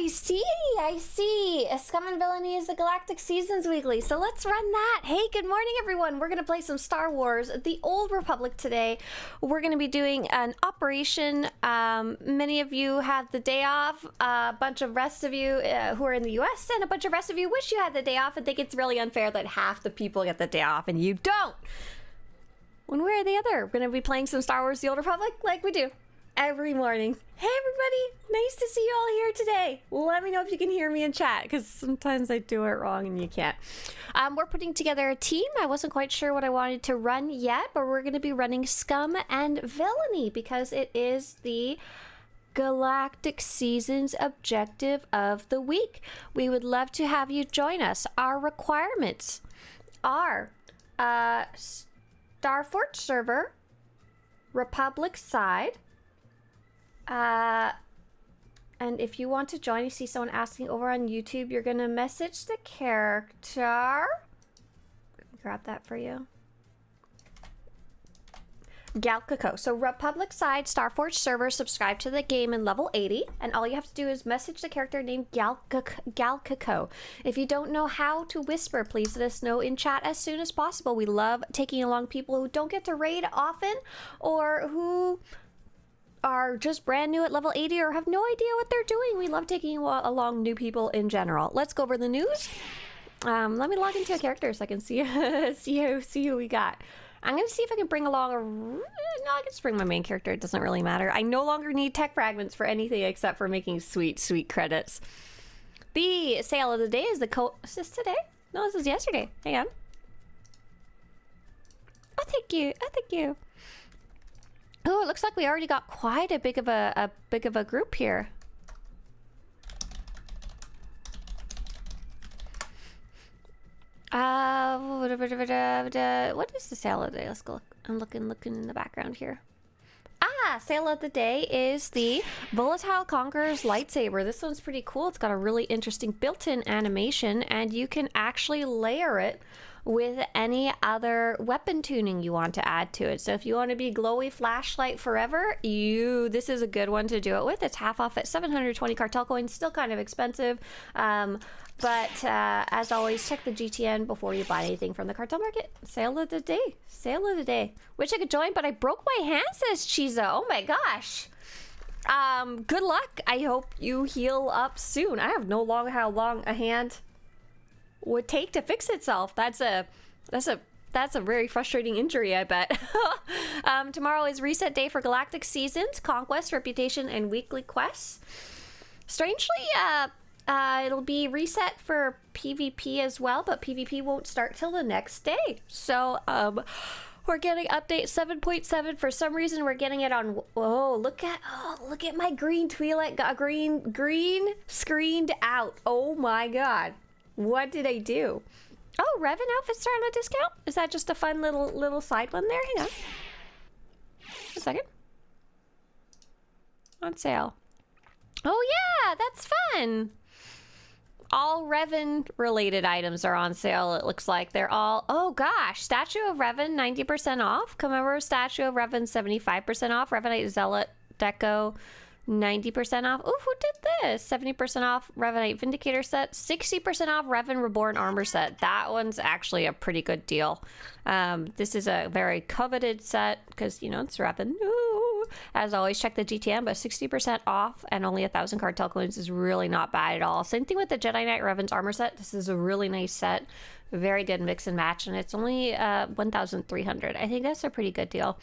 I see. Scum and Villainy is the Galactic Seasons Weekly, so let's run that. Hey, good morning, everyone. We're going to play some Star Wars, The Old Republic today. We're going to be doing an operation. Many of you have the day off. A bunch of rest of you who are in the US, and a bunch of rest of you wish you had the day off and think it's really unfair that half the people get the day off and you don't. One way or the other, we're going to be playing some Star Wars The Old Republic like we do every morning. Hey everybody, nice to see you all here today. Let me know if you can hear me in chat, because sometimes I do it wrong and you can't. We're putting together a team. I wasn't quite sure what I wanted to run yet, but we're going to be running Scum and Villainy because it is the Galactic Seasons objective of the week. We would love to have you join us. Our requirements are Starforge server, Republic side, and if you want to join, you see someone asking over on YouTube, you're gonna message the character. Grab that for you. Galcaco. So Republic side, Starforge server, subscribe to the game in level 80, and all you have to do is message the character named Galcaco. If you don't know how to whisper, please let us know in chat as soon as possible. We love taking along people who don't get to raid often, or who are just brand new at level 80 or have no idea what they're doing. We love taking along new people in general. Let's go over the news. Let me log into a character so I can see who we got. I'm gonna see if I can bring along no, I can just bring my main character. It doesn't really matter. I no longer need tech fragments for anything except for making sweet credits. The sale of the day is is this today? No, this is yesterday. Hang on. Oh, thank you. Oh, thank you. Oh, it looks like we already got quite a big of a group here. What is the sale of the day? Let's go look. I'm looking in the background here. Sale of the day is the Volatile Conqueror's lightsaber. This one's pretty cool. It's got a really interesting built-in animation, and you can actually layer it with any other weapon tuning you want to add to it. So if you want to be glowy flashlight forever, this is a good one to do it with. It's half off at 720 cartel coins, still kind of expensive. But as always, check the GTN before you buy anything from the cartel market. Sale of the day. Sale of the day. Wish I could join, but I broke my hand, says Chiza. Oh my gosh. Good luck. I hope you heal up soon. I have no long how long a hand would take to fix itself. That's a very frustrating injury, I bet. Tomorrow is reset day for Galactic Seasons, Conquest, Reputation, and Weekly Quests. Strangely, it'll be reset for PvP as well, but PvP won't start till the next day. So, we're getting update 7.7. For some reason, we're getting it on. Look at my green Twi'lek. Got green screened out. Oh my god. What did I do? Oh, Revan outfits are on a discount? Is that just a fun little side one there? Hang on. A second. On sale. Oh yeah, that's fun. All Revan related items are on sale. It looks like they're all, oh gosh, Statue of Revan 90% off. Commemorative Statue of Revan 75% off. Revanite Zealot Deco 90% off. Oh, who did this? 70% off Revanite Vindicator set, 60% off Revan Reborn armor set. That one's actually a pretty good deal. This is a very coveted set because, you know, it's Revan. Ooh. As always, check the GTM, but 60% off and only 1,000 cartel coins is really not bad at all. Same thing with the Jedi Knight Revan's armor set. This is a really nice set. Very good mix and match, and it's only 1,300. I think that's a pretty good deal.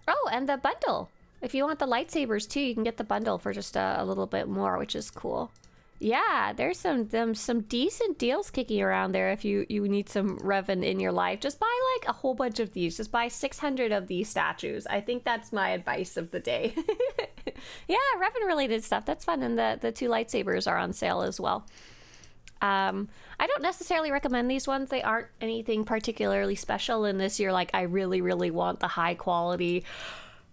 Oh, and the bundle. If you want the lightsabers too, you can get the bundle for just a little bit more, which is cool. Yeah, there's some decent deals kicking around there if you need some Revan in your life. Just buy like a whole bunch of these. Just buy 600 of these statues. I think that's my advice of the day. Yeah, Revan related stuff. That's fun. And the two lightsabers are on sale as well. I don't necessarily recommend these ones. They aren't anything particularly special in this year. Like, I really want the high quality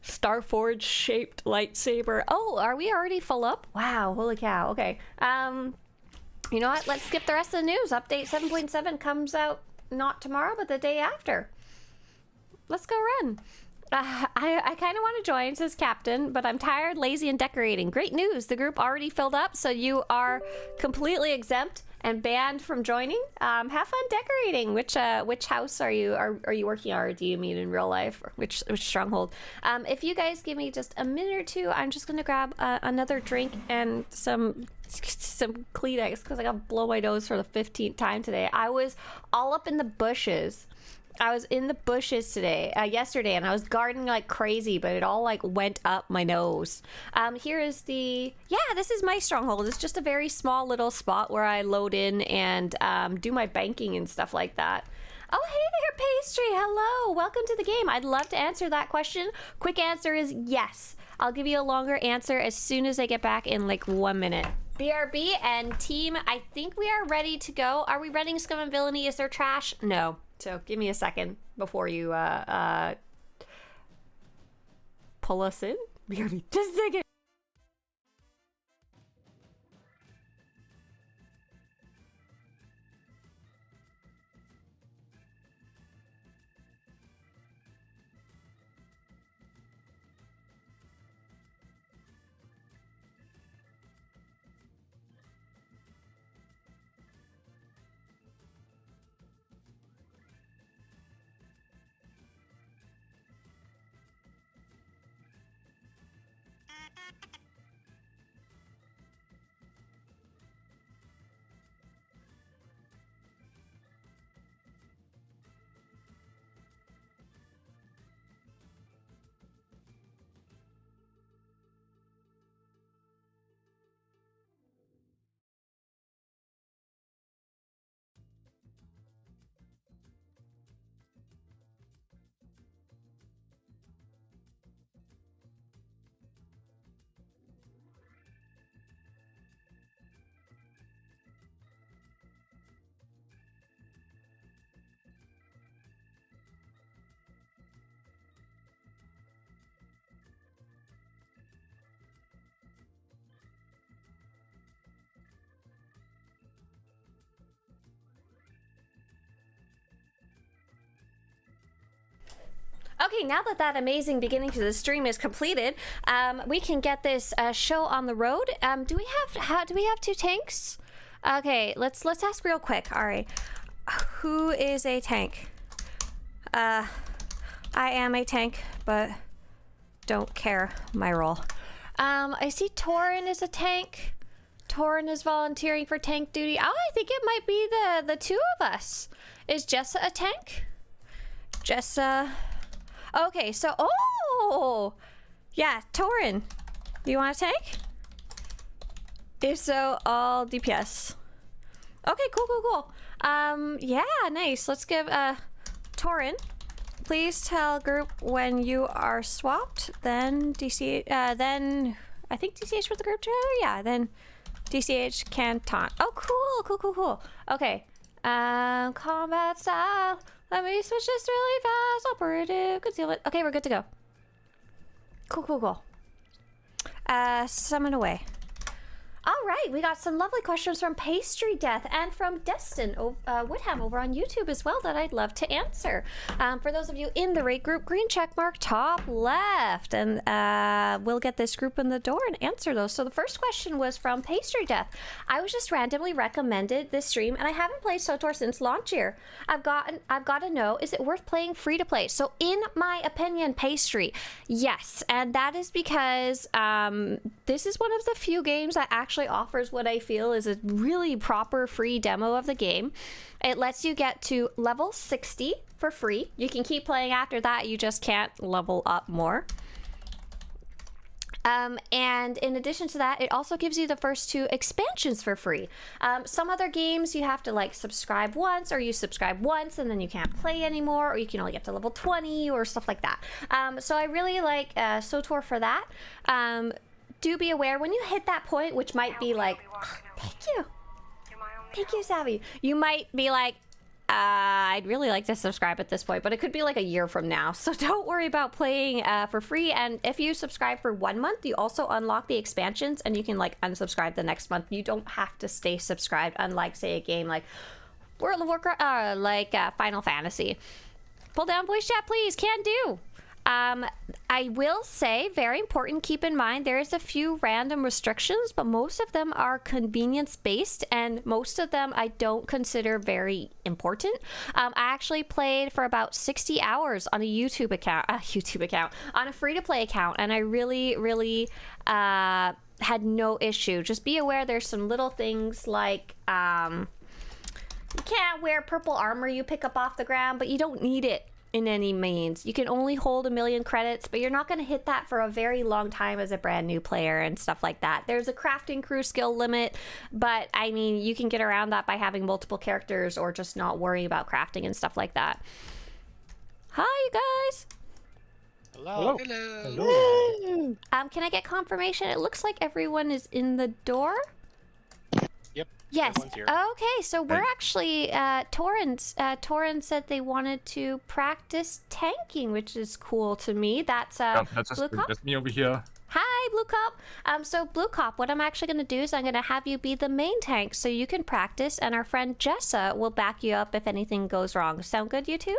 Starforge shaped lightsaber. Oh, are we already full up? Wow, holy cow. Okay. You know what? Let's skip the rest of the news. Update 7.7 comes out not tomorrow, but the day after. Let's go run. I kind of want to join, says Captain, but I'm tired, lazy, and decorating. Great news. The group already filled up, so you are completely exempt and banned from joining. Have fun decorating. Which house are you working on, or do you mean in real life? Or which stronghold? If you guys give me just a minute or two, I'm just gonna grab another drink and some Kleenex because I got to blow my nose for the 15th time today. I was all up in the bushes. I was in the bushes yesterday, and I was gardening like crazy, but it all like went up my nose. Here is this is my stronghold. It's just a very small little spot where I load in and do my banking and stuff like that. Oh, hey there, Pastry. Hello. Welcome to the game. I'd love to answer that question. Quick answer is yes. I'll give you a longer answer as soon as I get back in like 1 minute. BRB and team, I think we are ready to go. Are we running Scum and Villainy? Is there trash? No. So give me a second before you pull us in. BRB, just a second. Okay, now that amazing beginning to the stream is completed, we can get this show on the road. Do we have 2 tanks? Okay, let's ask real quick. All right, who is a tank? I am a tank, but don't care my role. I see Torin is a tank. Torin is volunteering for tank duty. Oh, I think it might be the 2 of us. Is Jessa a tank? Jessa. Okay, so, yeah, Torin, do you want a tank? If so, all DPS. Okay, cool. Yeah, nice. Let's give, Torin, please tell group when you are swapped, then then, I think DCH was the group trailer? Yeah, then DCH can taunt. Oh, cool. Okay, combat style. Let me switch this really fast. Operative concealment. Okay, we're good to go. Cool. Summon away. All right, we got some lovely questions from Pastry Death and from Destin Woodham over on YouTube as well that I'd love to answer. For those of you in the raid group, green check mark top left, and we'll get this group in the door and answer those. So the first question was from Pastry Death. I was just randomly recommended this stream, and I haven't played SWTOR since launch year. I've got to know, is it worth playing free to play? So in my opinion, Pastry, yes, and that is because this is one of the few games that actually offers what I feel is a really proper free demo of the game. It lets you get to level 60 for free. You can keep playing after that, you just can't level up more. And in addition to that, it also gives you the first 2 expansions for free. Some other games you have to like subscribe once, or you subscribe once and then you can't play anymore, or you can only get to level 20 or stuff like that. So I really like SWTOR for that. Do be aware when you hit that point, which might be like, thank you, Savvy. You might be like, I'd really like to subscribe at this point, but it could be like a year from now. So don't worry about playing for free. And if you subscribe for 1 month, you also unlock the expansions and you can like unsubscribe the next month. You don't have to stay subscribed, unlike say a game like World of Warcraft, like Final Fantasy. Pull down voice chat, please. Can do. I will say, very important, keep in mind, there's a few random restrictions, but most of them are convenience-based, and most of them I don't consider very important. I actually played for about 60 hours on a YouTube account, on a free-to-play account, and I really had no issue. Just be aware there's some little things like, you can't wear purple armor you pick up off the ground, but you don't need it in any means. You can only hold 1 million credits, but you're not going to hit that for a very long time as a brand new player and stuff like that. There's a crafting crew skill limit, but I mean, you can get around that by having multiple characters or just not worrying about crafting and stuff like that. Hi, you guys. Hello. Hello. Can I get confirmation? It looks like everyone is in the door. Yep. Yes. Here. Okay, so we're actually Torin said they wanted to practice tanking, which is cool to me. That's Blue Cop. That's me over here. Hi, Blue Cop. So Blue Cop, what I'm actually going to do is I'm going to have you be the main tank so you can practice, and our friend Jessa will back you up if anything goes wrong. Sound good, you two?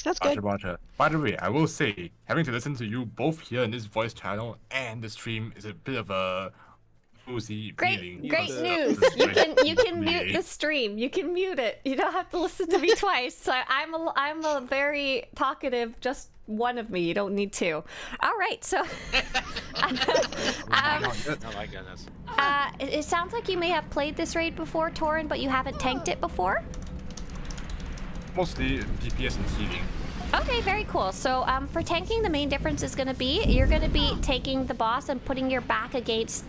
That's good. Roger. By the way, I will say, having to listen to you both here in this voice channel and the stream is a bit of a woozy feeling. Great news. You can mute the stream. You can mute it. You don't have to listen to me twice. So I'm a very talkative, just one of me. You don't need two. All right. So Oh my goodness. it sounds like you may have played this raid before, Torin, but you haven't tanked it before. Mostly DPS and healing. Okay, very cool. So for tanking, the main difference is going to be you're going to be taking the boss and putting your back against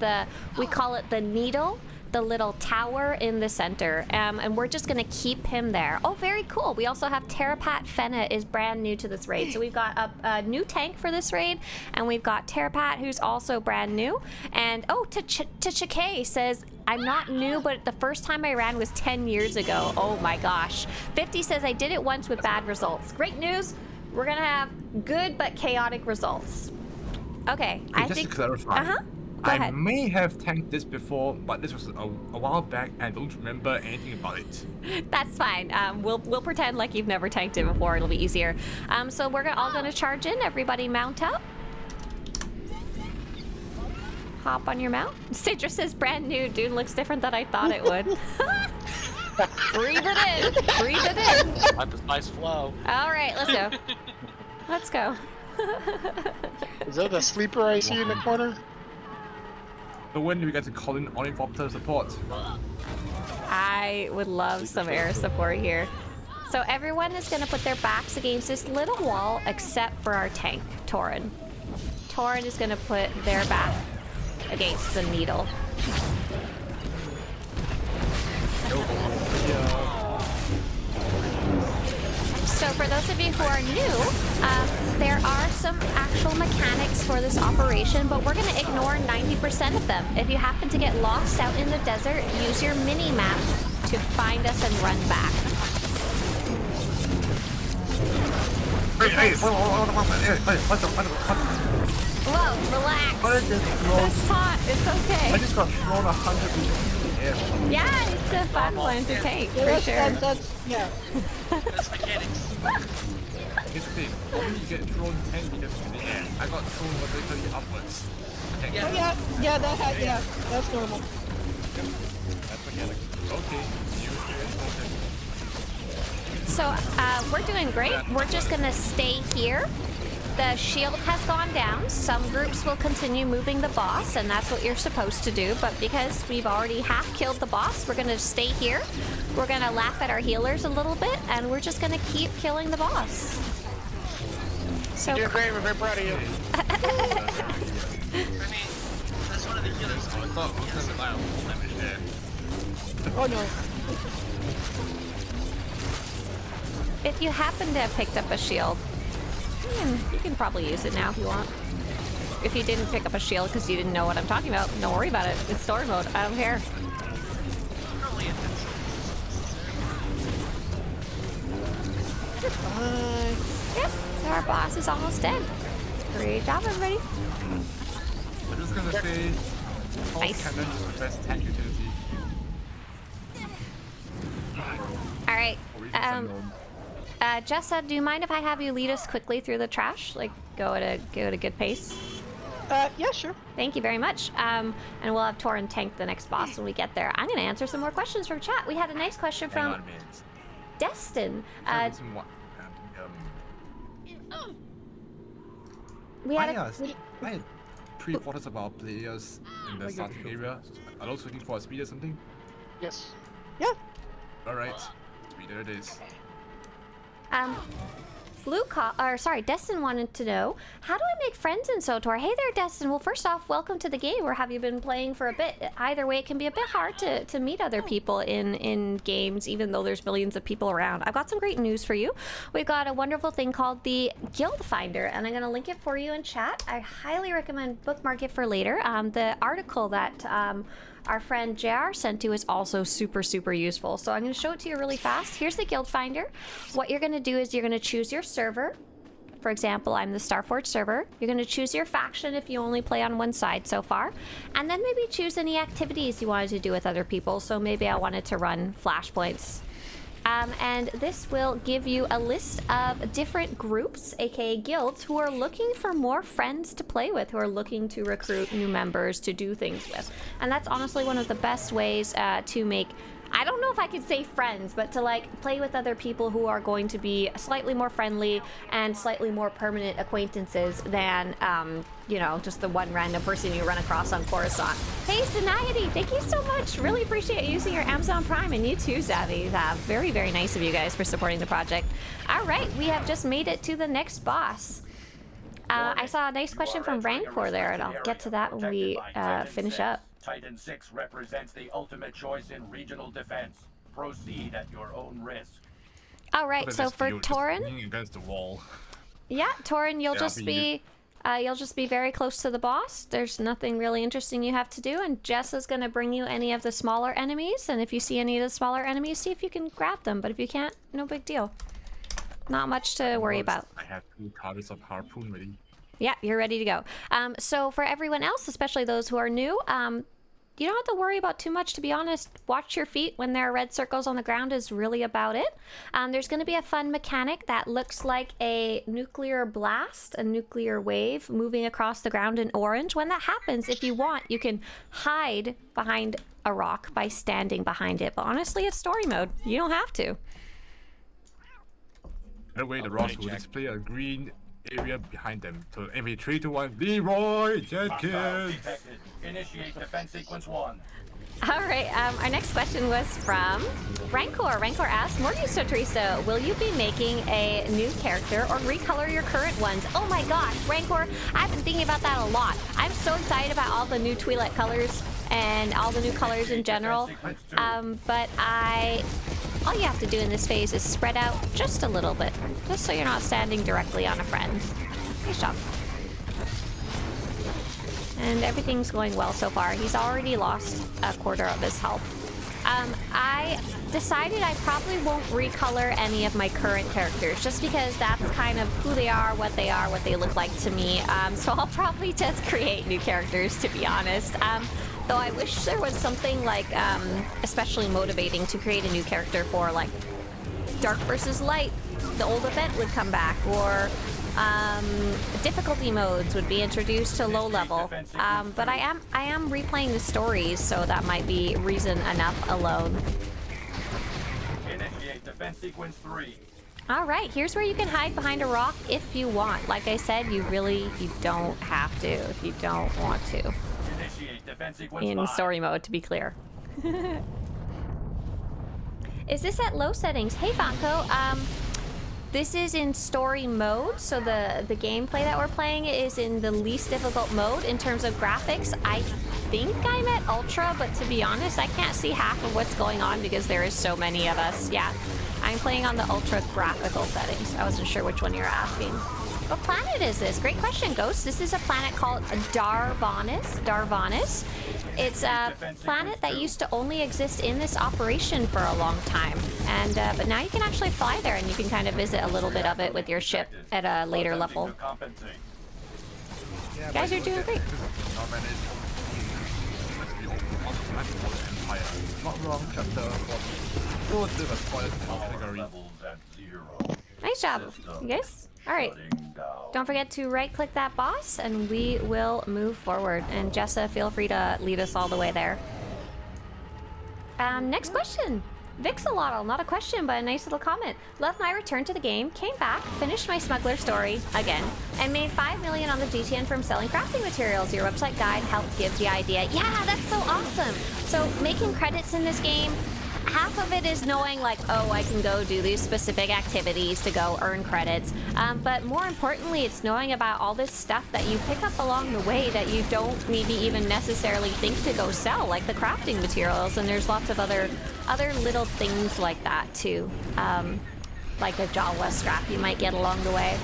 we call it the needle, the little tower in the center. And we're just going to keep him there. Oh, very cool. We also have Terapat Fenna is brand new to this raid. So we've got a new tank for this raid, and we've got Terapat, who's also brand new. And oh, Tachike says, I'm not new, but the first time I ran was 10 years ago. Oh my gosh. 50 says, I did it once with bad results. Great news. We're going to have good but chaotic results. Okay. I just think... to clarify. Go I ahead. may have tanked this before, but this was a while back and I don't remember anything about it. That's fine. We'll pretend like you've never tanked it before. It'll be easier. So we're all going to charge in. Everybody mount up. Hop on your mount. Sidra says brand new. Dune looks different than I thought it would. Breathe it in. Breathe it in. Let the nice flow. All right, let's go. Let's go. Is that the sleeper I see in the corner? So when do we get to call in Ornithopter support? I would love some air support here. So everyone is going to put their backs against this little wall except for our tank, Torin. Torin is going to put their back against the needle. So for those of you who are new, there are some actual mechanics for this operation, but we're going to ignore 90% of them. If you happen to get lost out in the desert, use your mini-map to find us and run back. Whoa, relax. That's hot. It's okay. I just got thrown 100 meters in the air. Yeah, it's a fun one to take, for That's, sure. yeah. That's mechanics. Here's the thing, only you get thrown 10 meters in the air. I got thrown vertically upwards. Yeah, that's normal. That's mechanics. Okay, new experience. So we're doing great. We're just gonna stay here. The shield has gone down. Some groups will continue moving the boss, and that's what you're supposed to do. But because we've already half killed the boss, we're gonna stay here. We're gonna laugh at our healers a little bit, and we're just gonna keep killing the boss. So You're great. We're very proud of you. I mean, that's one of the healers. I thought I was going to rely on full damage there. Oh no. if you happen to have picked up a shield, you can probably use it now if you want. If you didn't pick up a shield because you didn't know what I'm talking about, don't worry about it. It's story mode. I don't care. Bye. Yep, so our boss is almost dead. Great job, everybody. I'm just gonna say, pulse Nice. cannon is the best tank utility. All right. Or even unknown. Jessa, do you mind if I have you lead us quickly through the trash? Like, go at a good pace? Yeah, sure. Thank you very much. And we'll have Torin tank the next boss when we get there. I'm gonna answer some more questions from chat. We had a nice question Hang on from a minute. Destin. We Why had a, are three-quarters of our players in the starting area are those looking for a speed or something? Yes. Yeah. Alright, speeder it is. Destin wanted to know, how do I make friends in SWTOR? Hey there, Destin. Well, first off, welcome to the game, or have you been playing for a bit? Either way, it can be a bit hard to meet other people in games, even though there's millions of people around. I've got some great news for you. We've got a wonderful thing called the Guild Finder, and I'm going to link it for you in chat. I highly recommend bookmark it for later. The article that our friend JR sent to is also super, super useful. So I'm going to show it to you really fast. Here's the Guild Finder. What you're going to do is you're going to choose your server. For example, I'm the Starforge server. You're going to choose your faction if you only play on one side so far. And then maybe choose any activities you wanted to do with other people. So maybe I wanted to run flashpoints. And this will give you a list of different groups, aka guilds, who are looking for more friends to play with, who are looking to recruit new members to do things with. And that's honestly one of the best ways to make, I don't know if I could say friends, but to like play with other people who are going to be slightly more friendly and slightly more permanent acquaintances than, you know, just the one random person you run across on Coruscant. Hey, Saniety, thank you so much. Really appreciate using your Amazon Prime, and you too, Zavi. Very, very nice of you guys for supporting the project. All right, we have just made it to the next boss. I saw a nice question from Rancor there, and I'll get to that when we finish up. Titan 6 represents the ultimate choice in regional defense. Proceed at your own risk. All right, so for Torin, leaning against the wall. yeah, Torin, you'll just be very close to the boss. There's nothing really interesting you have to do, and Jess is gonna bring you any of the smaller enemies. And if you see any of the smaller enemies, see if you can grab them. But if you can't, no big deal. Not much to worry about. I have 2 cards of harpoon ready. Yeah, you're ready to go. So for everyone else, especially those who are new, you don't have to worry about too much, to be honest. Watch your feet when there are red circles on the ground is really about it. There's going to be a fun mechanic that looks like a nuclear blast, a nuclear wave moving across the ground in orange. When that happens, if you want, you can hide behind a rock by standing behind it. But honestly, it's story mode. You don't have to. By the way, the rocks will display a green area behind them. So every 3, 2, 1, Leroy Jenkins! Initiate defense sequence 1. All right, our next question was from Rancor. Rancor asked, Morning Swtorista, will you be making a new character or recolor your current ones? Oh my gosh, Rancor, I've been thinking about that a lot. I'm so excited about all the new Twi'lek colors and all the new colors in general. But all you have to do in this phase is spread out just a little bit, just so you're not standing directly on a friend. Nice job. And everything's going well so far. He's already lost a quarter of his health. I decided I probably won't recolor any of my current characters, just because that's kind of who they are, what they look like to me. So I'll probably just create new characters, to be honest. Though I wish there was something like especially motivating to create a new character for, like Dark versus Light. The old event would come back, or difficulty modes would be introduced to low level. But I am replaying the stories, so that might be reason enough alone. Initiate defense sequence 3. All right, here's where you can hide behind a rock if you want. Like I said, you don't have to if you don't want to. Initiate defense sequence In 5. story mode, to be clear. Is this at low settings? Hey, Vanko. This is in story mode, so the gameplay that we're playing is in the least difficult mode in terms of graphics. I think I'm at ultra, but to be honest, I can't see half of what's going on because there is so many of us. Yeah, I'm playing on the ultra graphical settings. I wasn't sure which one you were asking. What planet is this? Great question, Ghost. This is a planet called Darvanis. It's a planet that used to only exist in this operation for a long time. And but now you can actually fly there, and you can kind of visit a little bit of it with your ship at a later level. You guys are doing great. Not wrong, chapter 40. Go to the spoiler category. Nice job, you guys. All right. Shutting down. Don't forget to right-click that boss, and we will move forward. And Jessa, feel free to lead us all the way there. Next question. Vixalotl, not a question, but a nice little comment. Left my return to the game, came back, finished my smuggler story again, and made 5 million on the GTN from selling crafting materials. Your website guide helped give the idea. Yeah, that's so awesome. So making credits in this game, half of it is knowing like, oh, I can go do these specific activities to go earn credits. But more importantly, it's knowing about all this stuff that you pick up along the way that you don't maybe even necessarily think to go sell, like the crafting materials. And there's lots of other little things like that too. Like a Jawa scrap you might get along the way.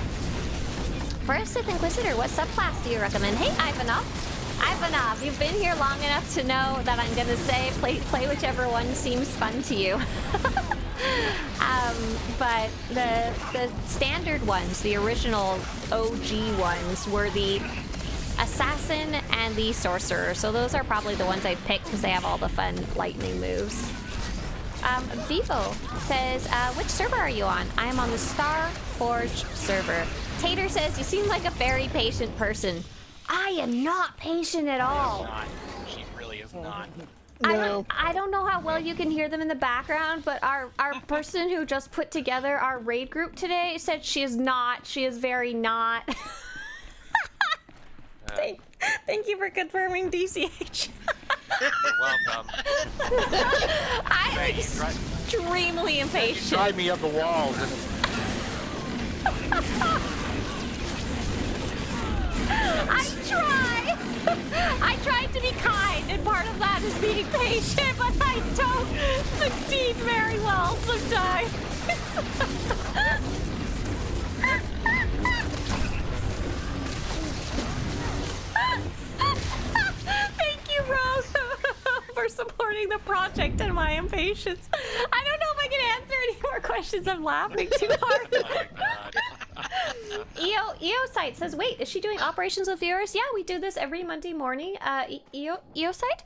First Sith Inquisitor, what subclass do you recommend? Hey, Ivanov, you've been here long enough to know that I'm gonna say play whichever one seems fun to you. But the standard ones, the original OG ones, were the Assassin and the Sorcerer. So those are probably the ones I picked because they have all the fun lightning moves. Vivo says, which server are you on? I am on the Star Forge server. Tater says, you seem like a very patient person. I am not patient at all. She really is not. No. I don't know how well you can hear them in the background, but our person who just put together our raid group today said she is not. She is very not. Thank you for confirming, DCH. You're welcome. I'm extremely impatient. Drive me up the walls. I tried to be kind, and part of that is being patient, but I don't succeed very well sometimes. Thank you, Rose, for supporting the project and my impatience. I don't know if I can answer any more questions. I'm laughing too hard. Oh my god. EOSite says, wait, is she doing operations with viewers? Yeah, we do this every Monday morning. EOSite,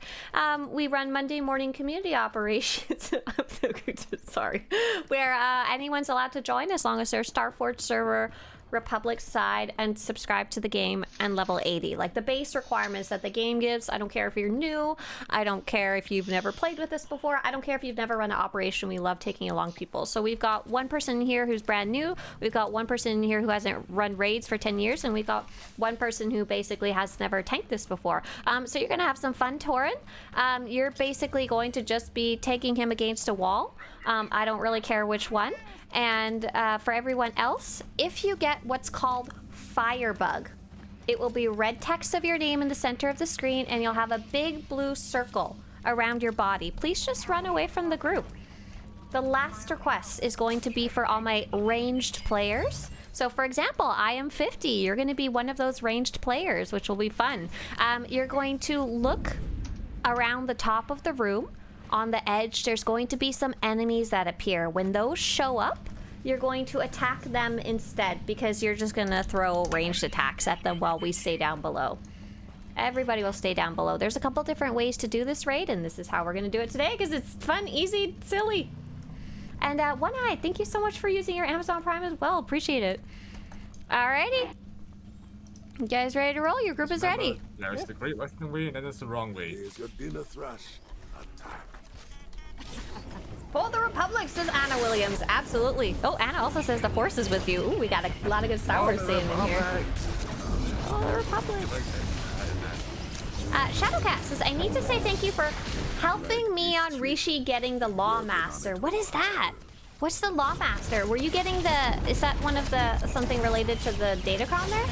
we run Monday morning community operations. I'm so good. Sorry. Where anyone's allowed to join as long as they're Starforge server, Republic side, and subscribe to the game and level 80. Like the base requirements that the game gives. I don't care if you're new. I don't care if you've never played with this before. I don't care if you've never run an operation. We love taking along people. So we've got one person here who's brand new. We've got one person here who hasn't run raids for 10 years. And we've got one person who basically has never tanked this before. So you're going to have some fun, Torin. You're basically going to just be taking him against a wall. I don't really care which one. And for everyone else, if you get what's called Firebug, it will be red text of your name in the center of the screen, and you'll have a big blue circle around your body. Please just run away from the group. The last request is going to be for all my ranged players. So for example, I am 50. You're going to be one of those ranged players, which will be fun. You're going to look around the top of the room. On the edge, there's going to be some enemies that appear. When those show up, you're going to attack them instead, because you're just gonna throw ranged attacks at them while we stay down below. Everybody will stay down below. There's a couple different ways to do this raid, and this is how we're gonna do it today, because it's fun, easy, silly. And One Eye, thank you so much for using your Amazon Prime as well. Appreciate it. Alrighty. You guys ready to roll? Your group is ready. There's the great Western way, and then there's the wrong way. Here's your dinner thrush. Attack. For the Republic, says Anna Williams. Absolutely. Oh, Anna also says the Force is with you. Ooh, we got a lot of good Star Wars saying in here. Oh, the Republic. Shadowcat says, I need to say thank you for helping me on Rishi getting the Lawmaster. What is that? What's the Lawmaster? Were you getting the... Is that one of the... Something related to the Datacron there?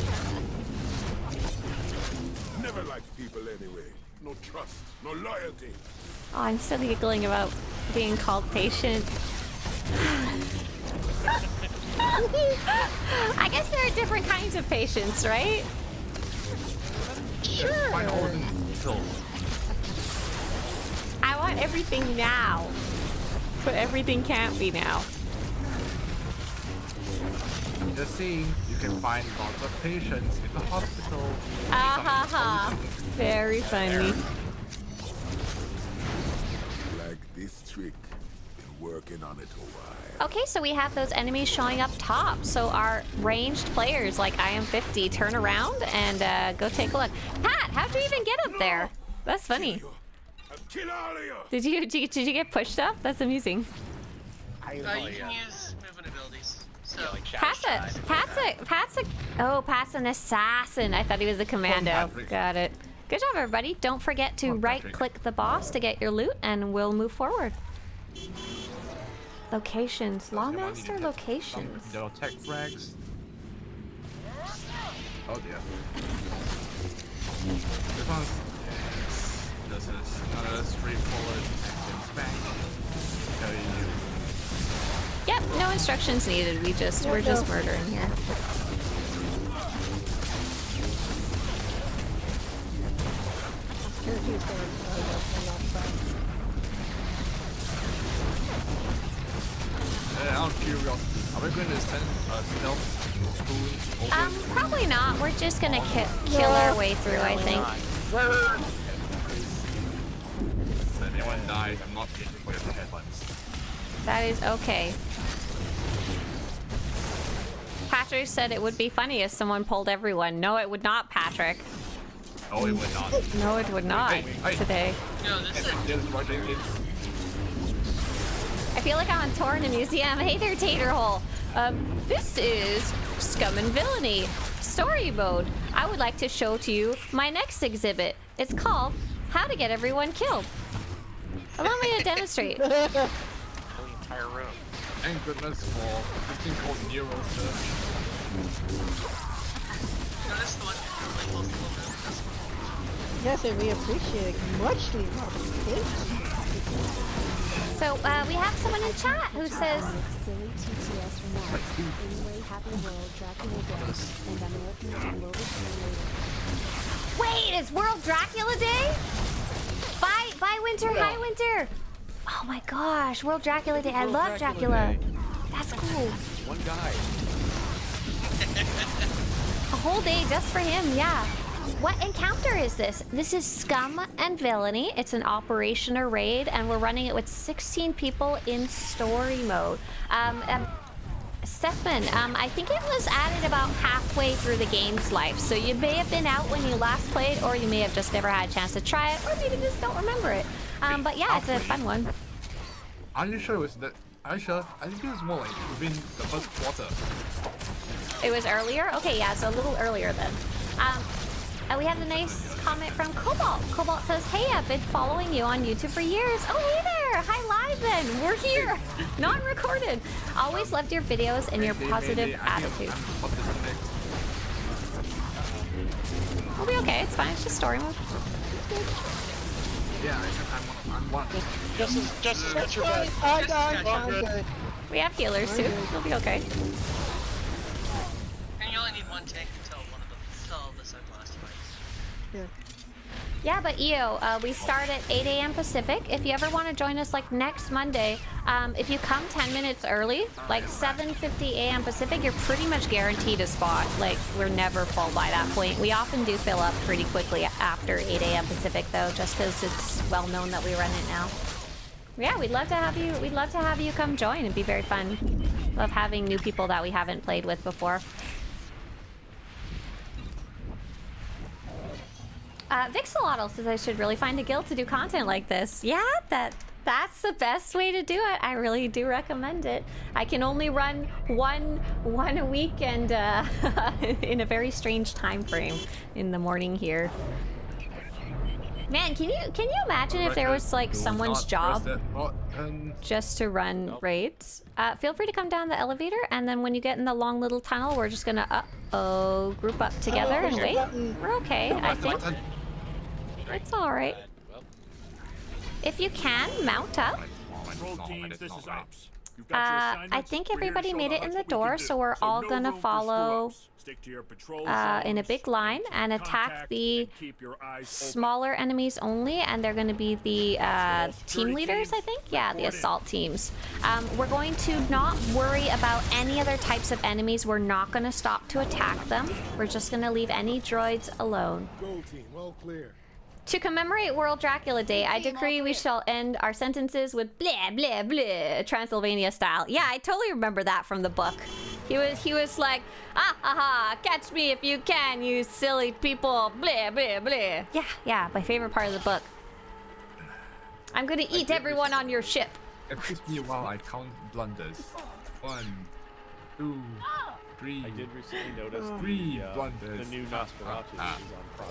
Never liked people anyway. No trust, no loyalty. Oh, I'm still giggling about being called patient. I guess there are different kinds of patience, right? Sure. I want everything now, but everything can't be now. Just saying, you can find lots of patients in the hospital. Ah ha ha. Very funny. Like this trick, it works. working on it a while. Okay, so we have those enemies showing up top. So our ranged players like I am 50 turn around and go take a look. Pat, how'd you even get up there? That's funny. I'll kill all of you. Did you get pushed up? That's amusing. You can use movement abilities. So Yeah, like Pat's Shadow Pat's an assassin. I thought he was a commando. Patrick. Got it. Good job, everybody. Don't forget to right-click the boss to get your loot, and we'll move forward. Locations. Lawmaster locations. There are tech frags. Oh dear. This one's... This is not a straightforward action spec. Tell you. Yep, no instructions needed. We're just murdering here. Out of curiosity, are we going to send a stealth spoon over? Probably not. We're just gonna kill our way through, I think. If anyone dies, I'm not getting for your headlines. That is okay. Patrick said it would be funny if someone pulled everyone. No, it would not, Patrick. Oh, it would not. No, it would not Hey. today. no, this is There's Roger, I feel like I'm on tour in a museum. Hey there, Taterhole. This is Scum and Villainy story mode. I would like to show to you my next exhibit. It's called How to Get Everyone Killed. Allow me to demonstrate. the entire room. Thank goodness for this thing called Neural Search. notice the one really close to the room. That's one. Yes, and we appreciate it muchly. Thank you. So we have someone in chat who says, Silly TTS remarks. Anyway, happy world, Dracula Day, and American will return later. "Wait, it's World Dracula Day? Bye, Winter. Hi, Winter. Oh my gosh, World Dracula Day. I love Dracula. That's cool. One guy. A whole day just for him, yeah. What encounter is this? This is Scum and Villainy. It's an operation or raid, and we're running it with 16 people in story mode. Sethman, I think it was added about halfway through the game's life, so you may have been out when you last played, or you may have just never had a chance to try it, or maybe just don't remember it. But yeah, it's a fun one. Are you sure it was that? Are you sure? I think it was more like within the first quarter. It was earlier? Okay, yeah, so a little earlier then. We have a nice comment from Cobalt. Cobalt says, "Hey, I've been following you on YouTube for years." Oh, hey there! Hi, live then! We're here! Non-recorded! Always loved your videos and your positive attitude. We'll be okay, it's fine, it's just story mode. Yeah, I'm one. Just got your back. I'm good. We have healers too, we'll be okay. And you only need one tank until the second last fight. Yeah. Yeah, but EO, we start at 8 a.m. Pacific. If you ever want to join us like next Monday, if you come 10 minutes early, like 7:50 a.m. Pacific, you're pretty much guaranteed a spot. Like, we're never full by that point. We often do fill up pretty quickly after 8 a.m. Pacific though, just because it's well known that we run it now. Yeah, we'd love to have you. We'd love to have you come join. It'd be very fun. Love having new people that we haven't played with before. Vixelotl says I should really find a guild to do content like this. Yeah, that's the best way to do it. I really do recommend it. I can only run one a week and in a very strange time frame in the morning here. Man, can you imagine if there was like someone's job just to run raids? Feel free to come down the elevator, and then when you get in the long little tunnel, we're just gonna group up together and wait. We're okay, I think. It's all right. If you can, mount up. I think everybody made it in the door, so we're all gonna follow in a big line and attack the smaller enemies only, and they're gonna be the team leaders, I think? Yeah, the assault teams. We're going to not worry about any other types of enemies. We're not gonna stop to attack them. We're just gonna leave any droids alone. Gold team, well clear. To commemorate World Dracula Day, I decree we shall end our sentences with blah blah blah, Transylvania style. Yeah, I totally remember that from the book. He was like, ah ha ha, catch me if you can, you silly people, blah blah blah. Yeah, my favorite part of the book. I'm gonna eat everyone on your ship. It takes me a while. I count blunders. 1, 2, 3. I did recently notice Three the blunders. new Nosferatu is on Prime.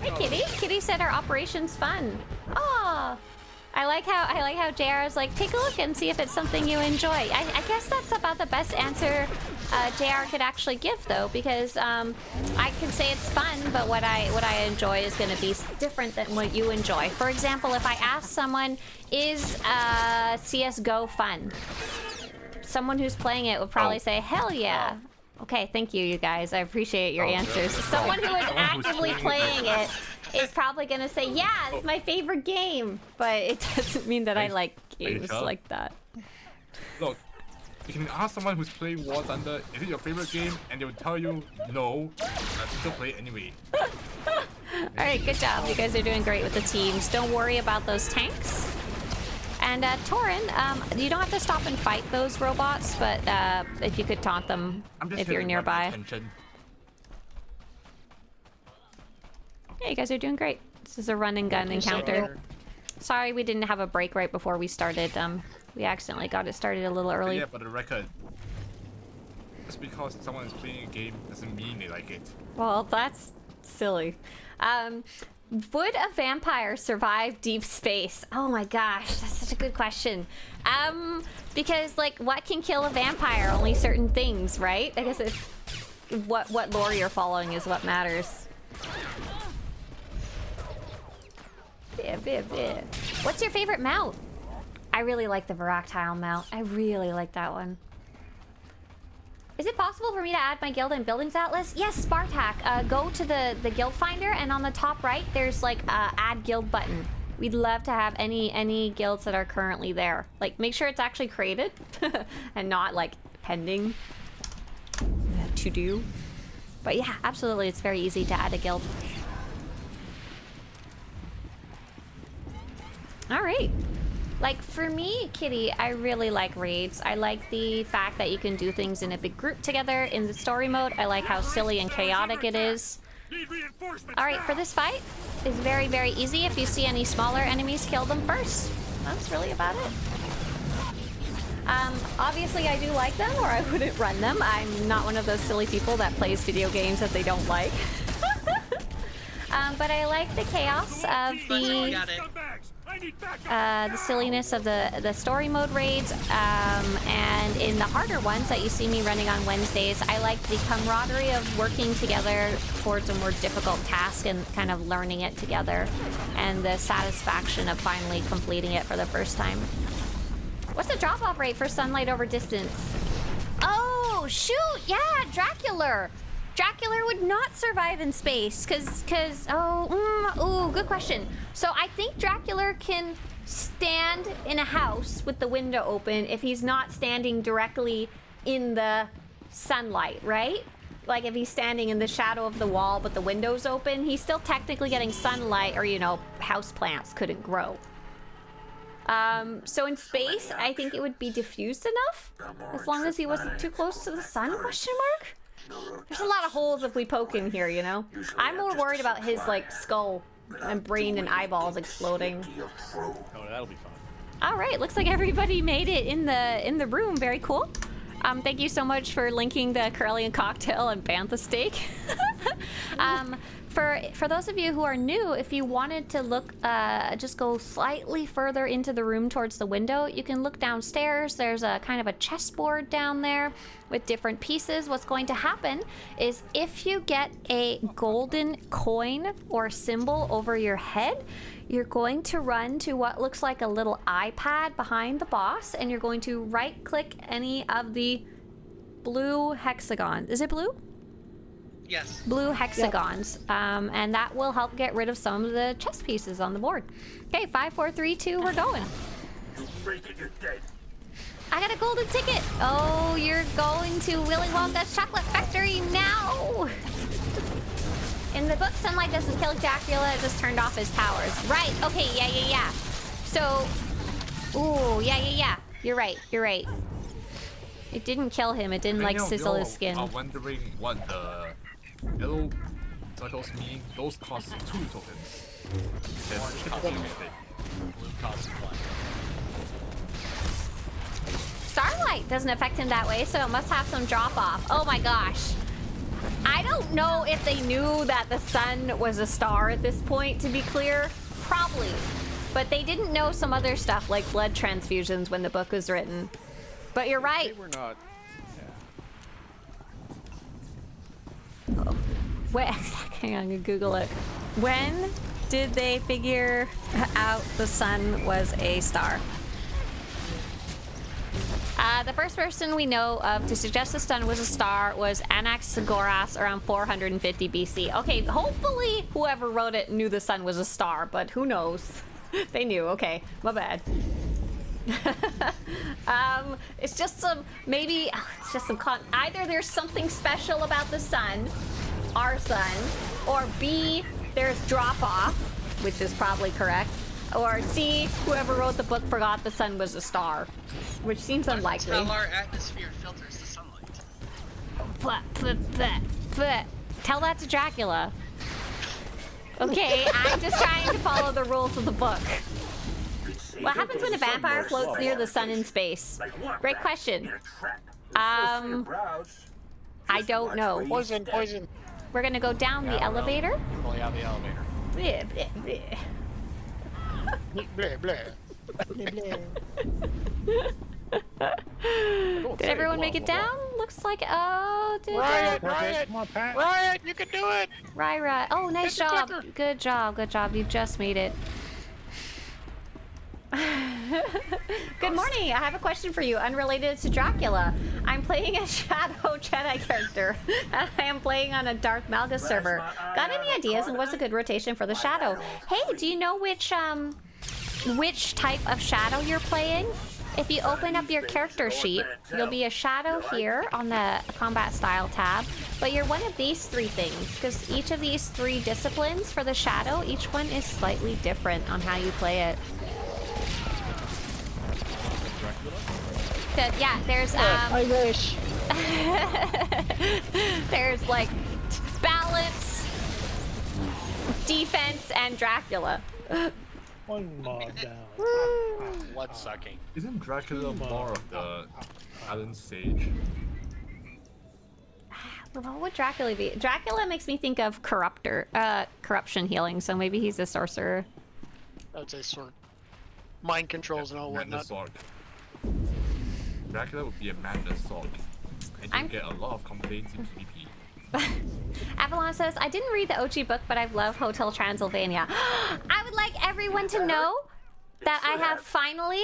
Hey Kitty. Kitty said our operation's fun. Oh, I like how JR is like, take a look and see if it's something you enjoy. I guess that's about the best answer JR could actually give though, because I can say it's fun, but what I enjoy is going to be different than what you enjoy. For example, if I ask someone, is CS:GO fun? Someone who's playing it would probably say, hell yeah. Okay, thank you, you guys. I appreciate your answers. Someone who is actively playing it is probably gonna say, yeah, it's my favorite game. But it doesn't mean that I like games like that. Look, you can ask someone who's playing War Thunder, is it your favorite game? And they will tell you, no, but still play it anyway. Alright, good job. You guys are doing great with the teams. Don't worry about those tanks. And Torin, you don't have to stop and fight those robots, but if you could taunt them if you're nearby. Yeah, you guys are doing great. This is a run and gun encounter. Sorry we didn't have a break right before we started. We accidentally got it started a little early. Yeah, for the record, just because someone is playing a game doesn't mean they like it. Well, that's silly. Would a vampire survive deep space? Oh my gosh, that's such a good question. Because like, what can kill a vampire? Only certain things, right? I guess it's what lore you're following is what matters. What's your favorite mount? I really like the Varactile mount. I really like that one. Is it possible for me to add my guild in Buildings Atlas? Yes, Spartak. Go to the guild finder, and on the top right, there's like a add guild button. We'd love to have any guilds that are currently there. Like, make sure it's actually created and not like pending to do. But yeah, absolutely, it's very easy to add a guild. All right. Like, for me, Kitty, I really like raids. I like the fact that you can do things in a big group together in the story mode. I like how silly and chaotic it is. Alright, for this fight, it's very, very easy. If you see any smaller enemies, kill them first. That's really about it. Obviously, I do like them, or I wouldn't run them. I'm not one of those silly people that plays video games that they don't like. But I like the chaos of the silliness of the story mode raids, and in the harder ones that you see me running on Wednesdays, I like the camaraderie of working together towards a more difficult task and kind of learning it together, and the satisfaction of finally completing it for the first time. What's the drop-off rate for sunlight over distance? Oh, shoot! Yeah, Dracula! Dracula would not survive in space, good question. So I think Dracula can stand in a house with the window open if he's not standing directly in the sunlight, right? Like if he's standing in the shadow of the wall but the window's open, he's still technically getting sunlight, or, you know, house plants couldn't grow. So in space, I think it would be diffused enough, as long as he wasn't too close to the sun, question mark? There's a lot of holes if we poke in here, you know? I'm more worried about his, like, skull and brain and eyeballs exploding. Oh, that'll be fun. All right, looks like everybody made it in the room. Very cool. Thank you so much for linking the Corellian cocktail and bantha steak. For those of you who are new, if you wanted to look, just go slightly further into the room towards the window, you can look downstairs. There's a kind of a chessboard down there with different pieces. What's going to happen is if you get a golden coin or symbol over your head, you're going to run to what looks like a little iPad behind the boss, and you're going to right-click any of the blue hexagons. Is it blue? Yes. Blue hexagons, and that will help get rid of some of the chess pieces on the board. Okay, 5, 4, 3, 2, we're going. You break it, you're dead. I got a golden ticket. Oh, you're going to Willy Wonka's Chocolate Factory now. In the book, sunlight doesn't kill Dracula, it just turned off his powers. Right, okay, yeah. So, ooh, yeah. You're right. It didn't kill him, it didn't like sizzle his skin. I'm wondering what the yellow circles mean. Those cost 2 tokens. That's typically with it. Blue cost 1. Starlight doesn't affect him that way, so it must have some drop off. Oh my gosh. I don't know if they knew that the sun was a star at this point, to be clear. Probably. But they didn't know some other stuff like blood transfusions when the book was written. But you're right. They were not. Oh. Wait, hang on, I'm gonna Google it. When did they figure out the sun was a star? The first person we know of to suggest the sun was a star was Anaxagoras around 450 BC. Okay, hopefully whoever wrote it knew the sun was a star, but who knows? They knew, okay, my bad. It's just some, maybe, it's just some, either there's something special about the sun, our sun, or B, there's drop off, which is probably correct, or C, whoever wrote the book forgot the sun was a star, which seems unlikely. Tell our atmosphere filters the sunlight. Tell that to Dracula. Okay, I'm just trying to follow the rules of the book. What happens when a vampire floats near the sun in space? Great question. I don't know. Poison. We're gonna go down the elevator. Pull out the elevator. Bleh, bleh. Did everyone make it down? Looks like, oh, did Riot, they? Riot, Come on, Pat. Riot, you can do it. Right. Oh, nice Hit the job. clicker. Good job. You just made it. Good morning. I have a question for you, unrelated to Dracula. I'm playing a Shadow Jedi character, and I am playing on a Darth Malgus server. Got any ideas on what's a good rotation for the Shadow? Hey, do you know which type of Shadow you're playing? If you open up your character sheet, you'll be a Shadow here on the combat style tab, but you're one of these 3 things, because each of these 3 disciplines for the Shadow, each one is slightly different on how you play it. Yeah, there's I wish. there's like balance, defense, and Dracula. One more down. Blood sucking. Isn't Dracula more of the Island Sage? What would Dracula be? Dracula makes me think of corruption healing, so maybe he's a sorcerer. I would say sword. Mind controls and all Madness whatnot. Sword. Dracula would be a Madness Sword. And you get a lot of complaints in PvP. Avalon says, I didn't read the OG book, but I love Hotel Transylvania. I would like everyone to know that I have finally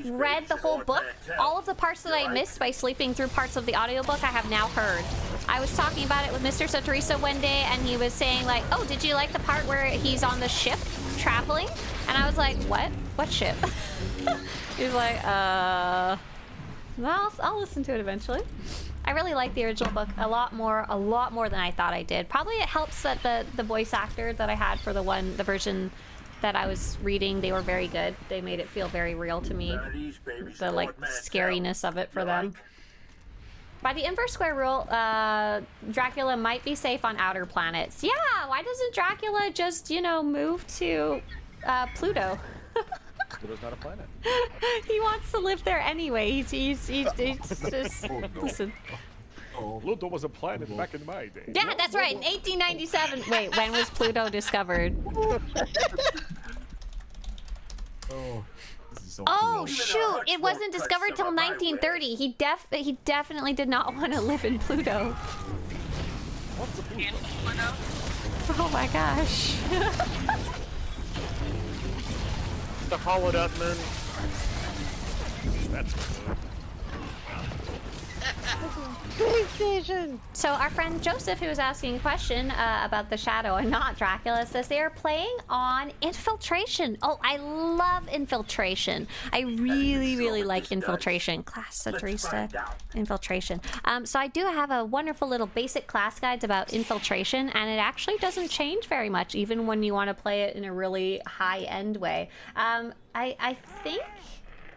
read the whole book. All of the parts that I missed by sleeping through parts of the audiobook, I have now heard. I was talking about it with Mr. Swtorista one day, and he was saying like, oh, did you like the part where he's on the ship traveling? And I was like, what? What ship? He's like, well, I'll listen to it eventually. I really like the original book a lot more than I thought I did. Probably it helps that the voice actor that I had for the version that I was reading, they were very good. They made it feel very real to me. The like scariness of it for them. By the inverse square rule, Dracula might be safe on outer planets. Yeah, why doesn't Dracula just, move to Pluto? Pluto's not a planet. He wants to live there anyway. He's just listen. Pluto was a planet back in my day. Yeah, that's right. In 1897. Wait, when was Pluto discovered? Oh shoot! It wasn't discovered till 1930. He definitely did not want to live in Pluto. What's the Pluto? Oh my gosh. The hollowed out moon. That's good. PlayStation. So our friend Joseph, who was asking a question about the Shadow and not Dracula, says they are playing on Infiltration. Oh, I love Infiltration. I really like Infiltration. Class Swtorista Infiltration. So I do have a wonderful little basic class guides about Infiltration, and it actually doesn't change very much, even when you want to play it in a really high-end way. I think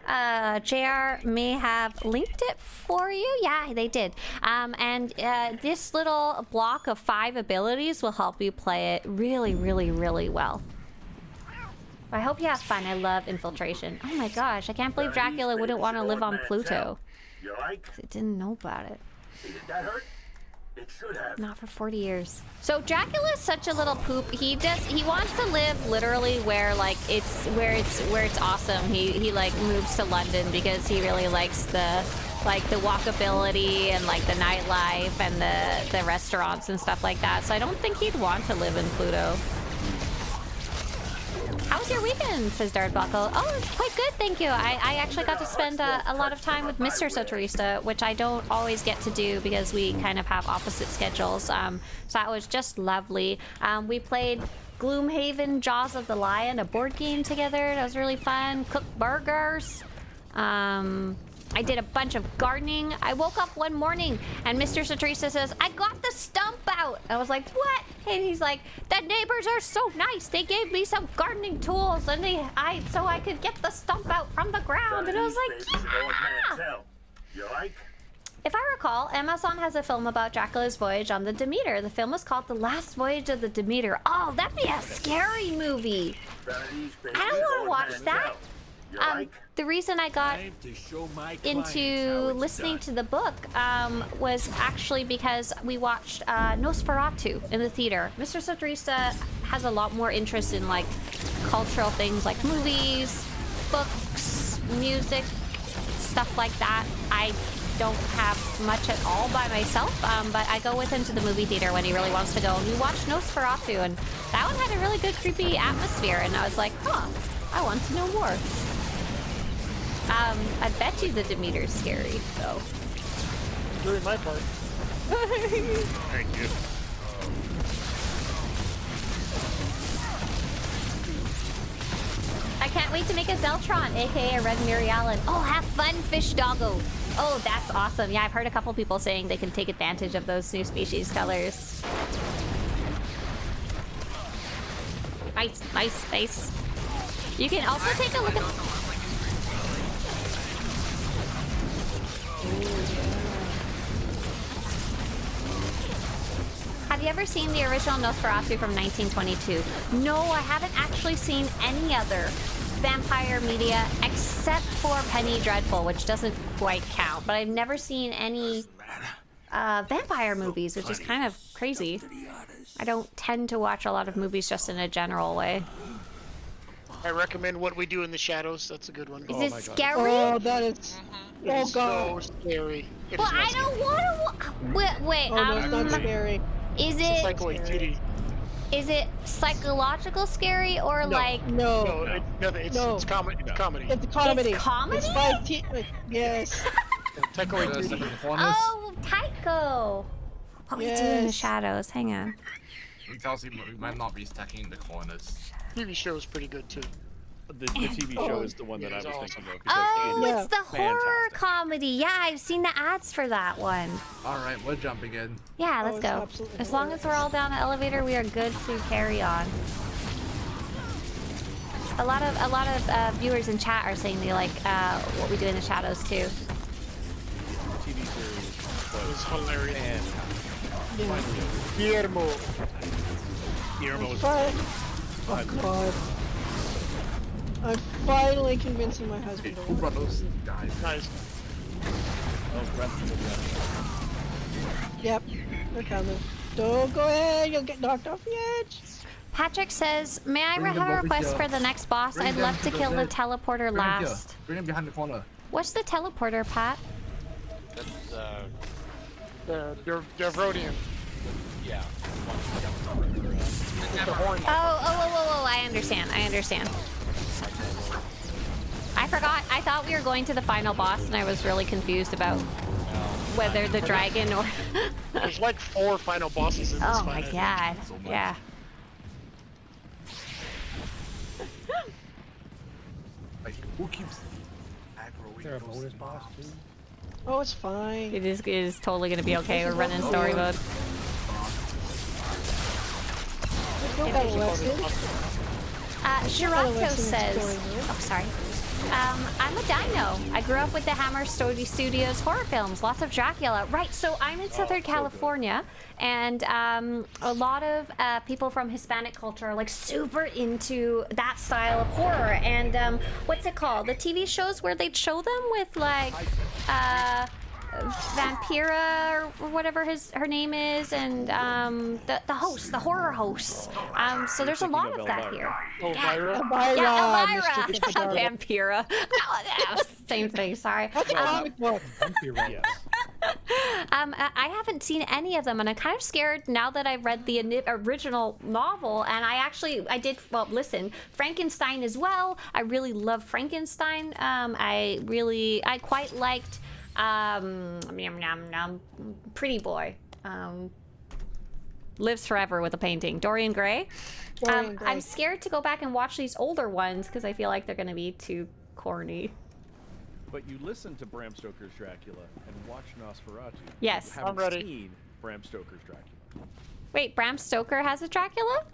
JR may have linked it for you. Yeah, they did. And this little block of 5 abilities will help you play it really well. I hope you have fun. I love Infiltration. Oh my gosh, I can't believe Dracula wouldn't want to live on Pluto. You like? 'Cause it didn't know about it. Did that hurt? It should have. Not for 40 years. So Dracula's such a little poop. He wants to live literally where like it's awesome. He like moves to London because he really likes the walkability and like the nightlife and the restaurants and stuff like that. So I don't think he'd want to live in Pluto. How was your weekend? Says Dart Buckle. Oh, it's quite good, thank you. I actually got to spend a lot of time with Mr. Swtorista, which I don't always get to do because we kind of have opposite schedules. So that was just lovely. We played Gloomhaven Jaws of the Lion, a board game together. That was really fun. Cooked burgers. I did a bunch of gardening. I woke up one morning and Mr. Swtorista says, I got the stump out. I was like, what? And he's like, the neighbors are so nice. They gave me some gardening tools and so I could get the stump out from the ground. And I was like, yeah! You like? If I recall, Amazon has a film about Dracula's voyage on the Demeter. The film was called The Last Voyage of the Demeter. Oh, that'd be a scary movie. I don't want to watch that. The reason I got into listening to the book was actually because we watched Nosferatu in the theater. Mr. Swtorista has a lot more interest in like cultural things like movies, books, music, stuff like that. I don't have much at all by myself, but I go with him to the movie theater when he really wants to go. And we watched Nosferatu, and that one had a really good creepy atmosphere, and I was like, huh, I want to know more. I bet you the Demeter's scary, so. Doing my part. Thank you. I can't wait to make a Zeltron, aka a Red Murialan. Oh, have fun, fish doggo. Oh, that's awesome. Yeah, I've heard a couple people saying they can take advantage of those new species colors. Nice. You can also take a look at... Have you ever seen the original Nosferatu from 1922? No, I haven't actually seen any other vampire media except for Penny Dreadful, which doesn't quite count. But I've never seen any vampire movies, which is kind of crazy. I don't tend to watch a lot of movies just in a general way. I recommend What We Do in the Shadows. That's a good one. Is it scary? Oh, that is. It's so scary. It Well, is not I don't want to. Wait. Oh, no, it's not scary. Is It's it? psychoactivity. Is it psychological scary or like? No. It's comedy. It's comedy. It's a comedy. It's comedy? It's by yes. Psychoactivity. Oh, Tycho. What we do in the shadows? Hang on. It tells you we might not be stacking in the corners. TV show is pretty good too. The TV show is the one that I was thinking of. Because Oh, it's it's the horror fantastic. comedy. Yeah, I've seen the ads for that one. Alright, we're jumping in. Yeah, let's it's go. absolutely As long as we're all down the elevator, we are good to carry on. A lot of viewers in chat are saying they like what we do in the shadows too. TV series It's hilarious. and Guillermo. Guillermo was But, oh God. I'm finally convincing my husband to Who watch. brought those guys? Nice. Breath of the Dead. Yep, they're coming. Don't go ahead, you'll get knocked off the edge. Patrick says, may I Bring them have a over request here. for the next boss? Bring I'd them love to to kill the the bed. teleporter Bring him here. last. Bring him behind the corner. What's the teleporter, Pat? That's, The Devrodian. yeah. Oh, I understand. I forgot. I thought we were going to the final boss and I was really confused about whether the dragon or. There's like 4 final bosses in this Oh fight. my god! Yeah. Like, who keeps aggroing Is there a those bonus boss mobs? too? Oh, it's fine. It is totally gonna be okay. We're running story mode. Don't got Alexis. Shirako says, oh sorry. I'm a dino. I grew up with the Hammer Studios horror films, lots of Dracula. Right, so I'm in Southern California, and a lot of people from Hispanic culture are like super into that style of horror. And what's it called? The TV shows where they'd show them with like Vampira or whatever her name is, and the host, the horror host. So there's a lot of that here. Elvira? Elvira. Yeah, Elvira. Mr. Picard. Vampira. Oh, yeah, same thing. Sorry. That's a comic book. Yes. I haven't seen any of them, and I'm kind of scared now that I've read the original novel. And I did. Well, listen, Frankenstein as well. I really love Frankenstein. I quite liked. Pretty Boy. Lives forever with a painting. Dorian Gray. Dorian Gray. I'm scared to go back and watch these older ones because I feel like they're going to be too corny. But you listen to Bram Stoker's Dracula and watch Nosferatu. Yes. You haven't I'm ready. seen Bram Stoker's Dracula. Wait, Bram Stoker has a Dracula?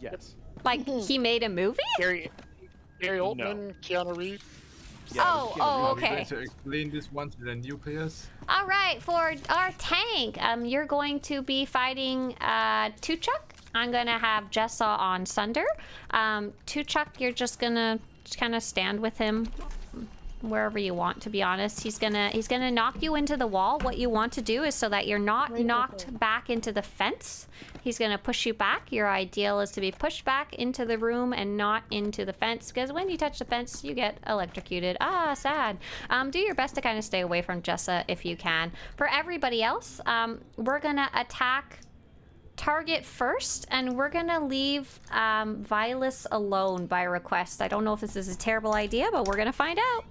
Yes. Like he made a movie? Gary Oldman, Keanu Reeves. Yeah, Oh, it was Keanu oh, Reeves. Are we okay. going to explain this one to the new players? All right, for our tank, you're going to be fighting Tuchuk. I'm gonna have Jessa on Sunder. Tuchuk, you're just gonna kind of stand with him wherever you want. To be honest, he's gonna knock you into the wall. What you want to do is so that you're not knocked back into the fence. He's gonna push you back. Your ideal is to be pushed back into the room and not into the fence, because when you touch the fence, you get electrocuted. Ah, sad. Do your best to kind of stay away from Jessa if you can. For everybody else, we're gonna attack target first, and we're gonna leave Vilas alone by request. I don't know if this is a terrible idea, but we're gonna find out.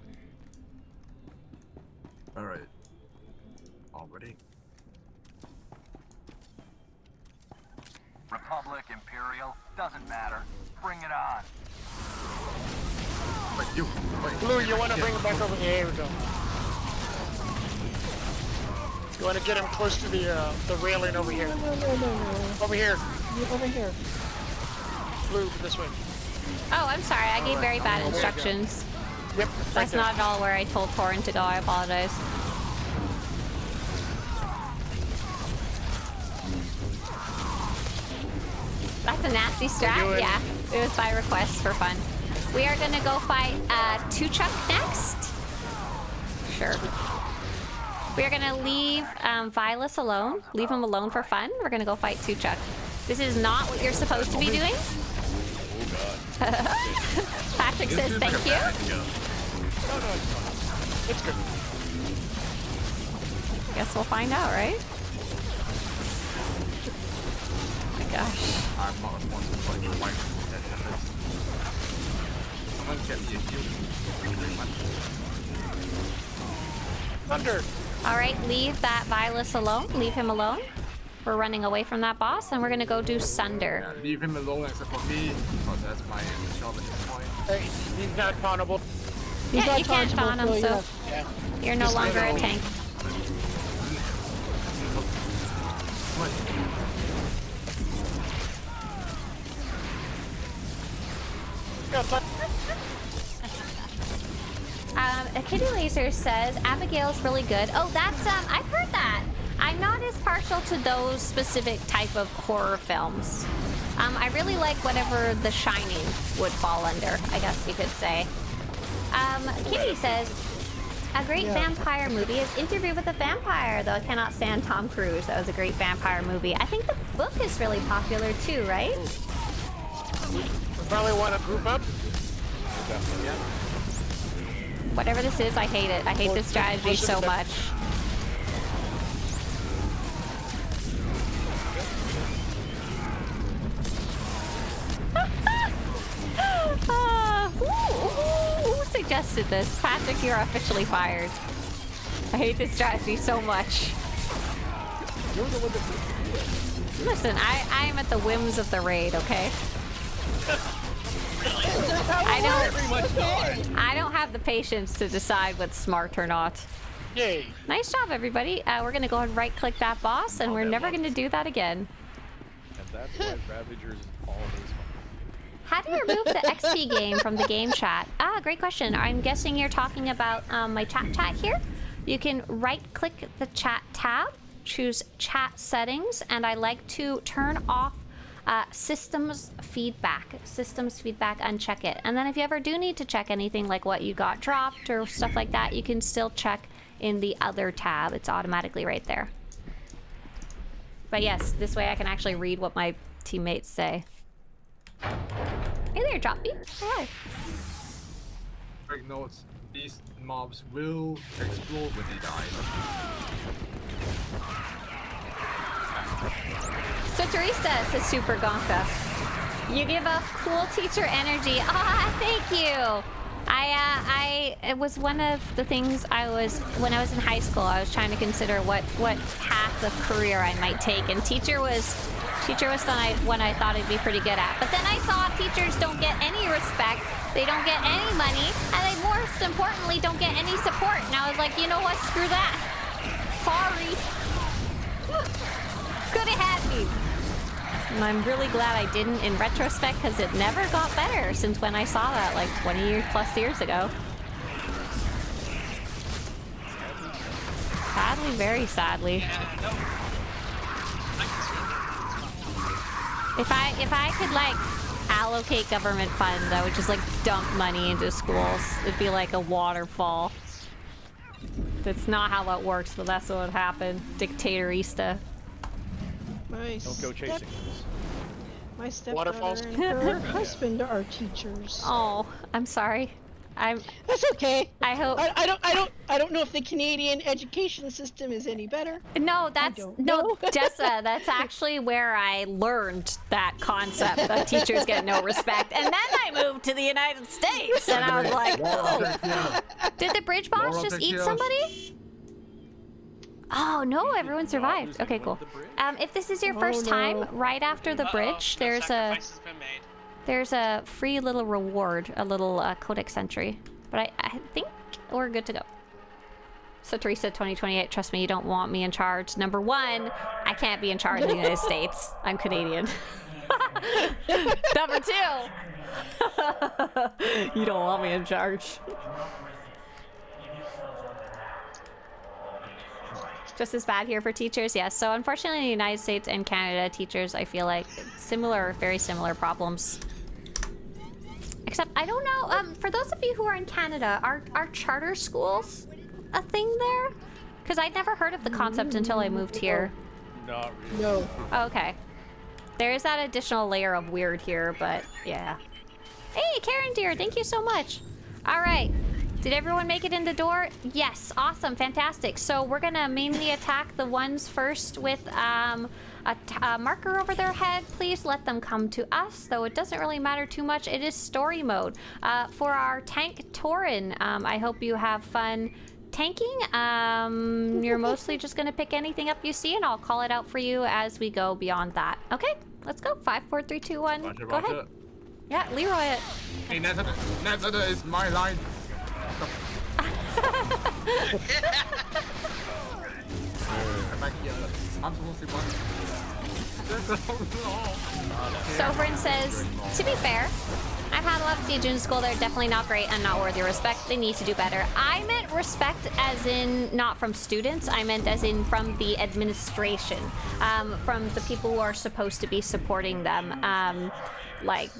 All right. All ready? Republic, Imperial, doesn't matter. Bring it on. But you. Wait. Blue, you want to bring him back over here? Here we go. You want to get him close to the railing over here. No. Over here. Over here. Blue, this way. Oh, I'm sorry. I gave very bad instructions. Yep. That's not at all where I told Torin to go. I apologize. That's a nasty strat. Yeah, it was by request for fun. We are gonna go fight Tuchuk next. Sure. We are gonna leave Vilas alone. Leave him alone for fun. We're gonna go fight Tuchuk. This is not what you're supposed to be doing. Patrick says thank you. No, it's good. Guess we'll find out, right? Oh my gosh. I'm not responsible for your wife. Someone get me a heal. Thank you very much. Thunder. All right, leave that Vilas alone. Leave him alone. We're running away from that boss, and we're gonna go do Sunder. Yeah, leave him alone except for me, because that's my job at this point. Hey, he's not tauntable. Yeah, you can't taunt him, so Yeah. you're no longer a tank. Kitty Laser says Abigail's really good. Oh, that's I've heard that. I'm not as partial to those specific type of horror films. I really like whatever The Shining would fall under, I guess you could say. Kitty says a great vampire movie is Interview with a Vampire, though I cannot stand Tom Cruise. That was a great vampire movie. I think the book is really popular too, right? We probably want to group up. Yeah. Whatever this is, I hate it. I hate this strategy so much. Who suggested this? Patrick, you're officially fired. I hate this strategy so much. You're the one that said to do it. Listen, I am at the whims of the raid, okay? I don't have the patience to decide what's smart or not. Yay. Nice job, everybody. We're gonna go ahead and right-click that boss, and we're never gonna do that again. And that's why Ravagers is always fun. How do you remove the XP game from the game chat? Ah, great question. I'm guessing you're talking about my chat here. You can right-click the chat tab, choose chat settings, and I like to turn off systems feedback, uncheck it. And then if you ever do need to check anything like what you got dropped or stuff like that, you can still check in the other tab. It's automatically right there. But yes, this way I can actually read what my teammates say. Hey there, Droppy. Hi. Quick notes, these mobs will explode when they die. Swtorista says Super Gonka. You give off cool teacher energy. Ah, thank you. It was one of the things when I was in high school, I was trying to consider what path of career I might take, and teacher was one I thought I'd be pretty good at. But then I saw teachers don't get any respect, they don't get any money, and they most importantly don't get any support. And I was like, you know what? Screw that. Sorry. Could have had me. And I'm really glad I didn't in retrospect, because it never got better since when I saw that like 20 plus years ago. Sadly, very sadly. Yeah, no. If I could like allocate government funds, I would just like dump money into schools. It'd be like a waterfall. That's not how that works, but that's what would happen. Dictatorista. Don't go chasing this. My stepdaughter Waterfalls? and her husband are teachers. Oh, I'm sorry. That's okay. I hope. I don't know if the Canadian education system is any better. No, know. Jessa, that's actually where I learned that concept that teachers get no respect. And then I moved to the United States, and I was like, oh, did the bridge boss just eat somebody? Oh no, everyone survived. Okay, cool. If this is your first time, right after the bridge, there's a free little reward, a little codex entry. But I think we're good to go. Swtorista 2028, trust me, you don't want me in charge. Number one, I can't be in charge of the United States. I'm Canadian. Number two, you don't want me in charge. Just as bad here for teachers, yes. So unfortunately in the United States and Canada, teachers, I feel like very similar problems. Except, I don't know, for those of you who are in Canada, are charter schools a thing there? Because I'd never heard of the concept until I moved here. Not really. No. Oh, okay. There is that additional layer of weird here, but yeah. Hey, Karen dear, thank you so much. All right. Did everyone make it in the door? Yes, awesome, fantastic. So we're gonna mainly attack the ones first with a marker over their head. Please let them come to us, though it doesn't really matter too much. It is story mode. For our tank Tauren, I hope you have fun tanking. You're mostly just gonna pick anything up you see, and I'll call it out for you as we go beyond that. Okay, let's go. 5, 4, 3, 2, 1. Roger, go Roger. ahead. Yeah, Leroy it. Hey, Nazada is my line. I'm supposed to run. Sovereign says, to be fair, I've had a lot of teachers in school that are definitely not great and not worthy of respect. They need to do better. I meant respect as in not from students. I meant as in from the administration, from the people who are supposed to be supporting them, like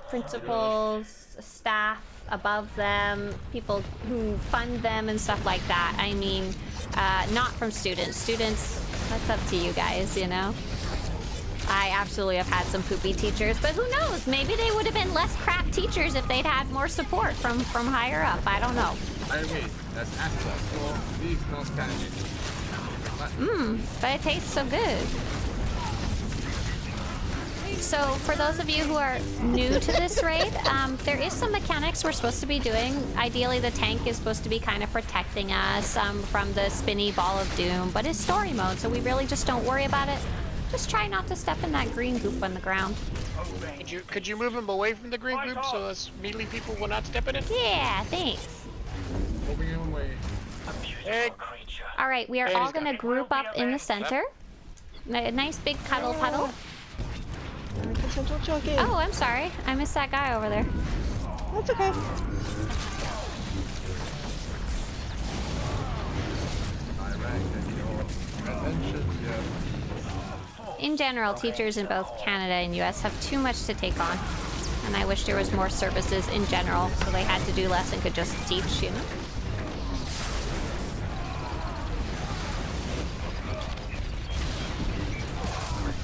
principals, staff above them, people who fund them and stuff like that. I mean, not from students. Students, that's up to you guys, you know? I absolutely have had some poopy teachers, but who knows? Maybe they would have been less crap teachers if they'd had more support from higher up. I don't know. I agree. That's access for these those candidates. But it tastes so good. So for those of you who are new to this raid, there is some mechanics we're supposed to be doing. Ideally, the tank is supposed to be kind of protecting us from the spinny ball of doom, but it's story mode, so we really just don't worry about it. Just try not to step in that green goop on the ground. Could you move him away from the green group so us melee people will not step in it? Yeah, thanks. Moving him away. Hey. All right, we are all gonna group up in the center. A nice big cuddle puddle. Consensual choking. Oh, I'm sorry. I missed that guy over there. That's okay. In general, teachers in both Canada and US have too much to take on. And I wish there was more services in general, so they had to do less and could just teach, you know?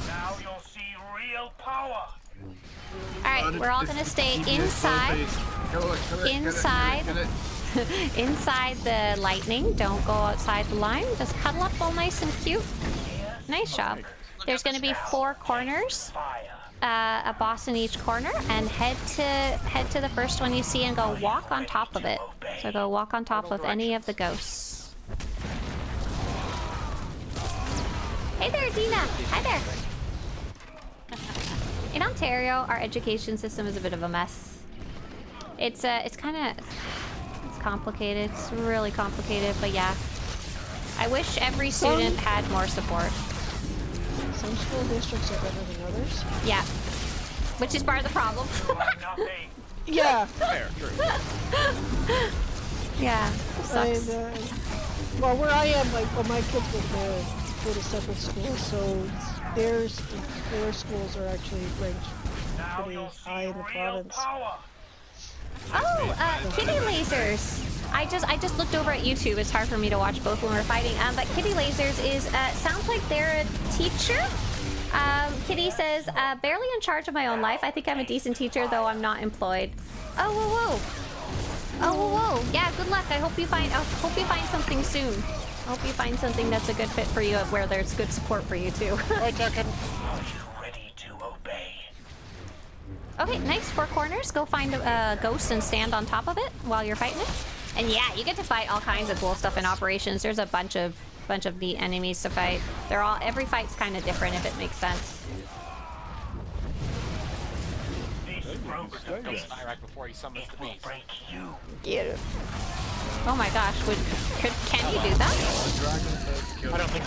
Now you'll see real power. Alright, we're all gonna stay inside. Inside. Inside the lightning. Don't go outside the line. Just cuddle up all nice and cute. Nice job. There's gonna be 4 corners. A boss in each corner, and head to the first one you see and go walk on top of it. So go walk on top of any of the ghosts. Hey there, Dina. Hi there. In Ontario, our education system is a bit of a mess. It's complicated. It's really complicated, but yeah. I wish every student had more support. Some school districts are better than others. Yeah. Which is part of the problem. Yeah. Fair, true. Yeah. Sucks. Well, where I am, like, well, my kids go to separate schools, so their schools are actually ranked pretty high in the province. Oh, kitty lasers. I just looked over at YouTube. It's hard for me to watch both when we're fighting. But Kitty Lasers is sounds like they're a teacher. Kitty says, barely in charge of my own life. I think I'm a decent teacher, though I'm not employed. Oh, whoa, whoa. Oh, whoa, whoa. Yeah, good luck. I hope you find something soon. I hope you find something that's a good fit for you, where there's good support for you too. Right, Duncan. Are you ready to obey? Okay, nice. 4 corners. Go find a ghost and stand on top of it while you're fighting it. And yeah, you get to fight all kinds of cool stuff in operations. There's a bunch of neat enemies to fight. Every fight's kind of different, if it makes sense. Iraq before he summons the beast. Get it. Oh my gosh, can you do that? I don't think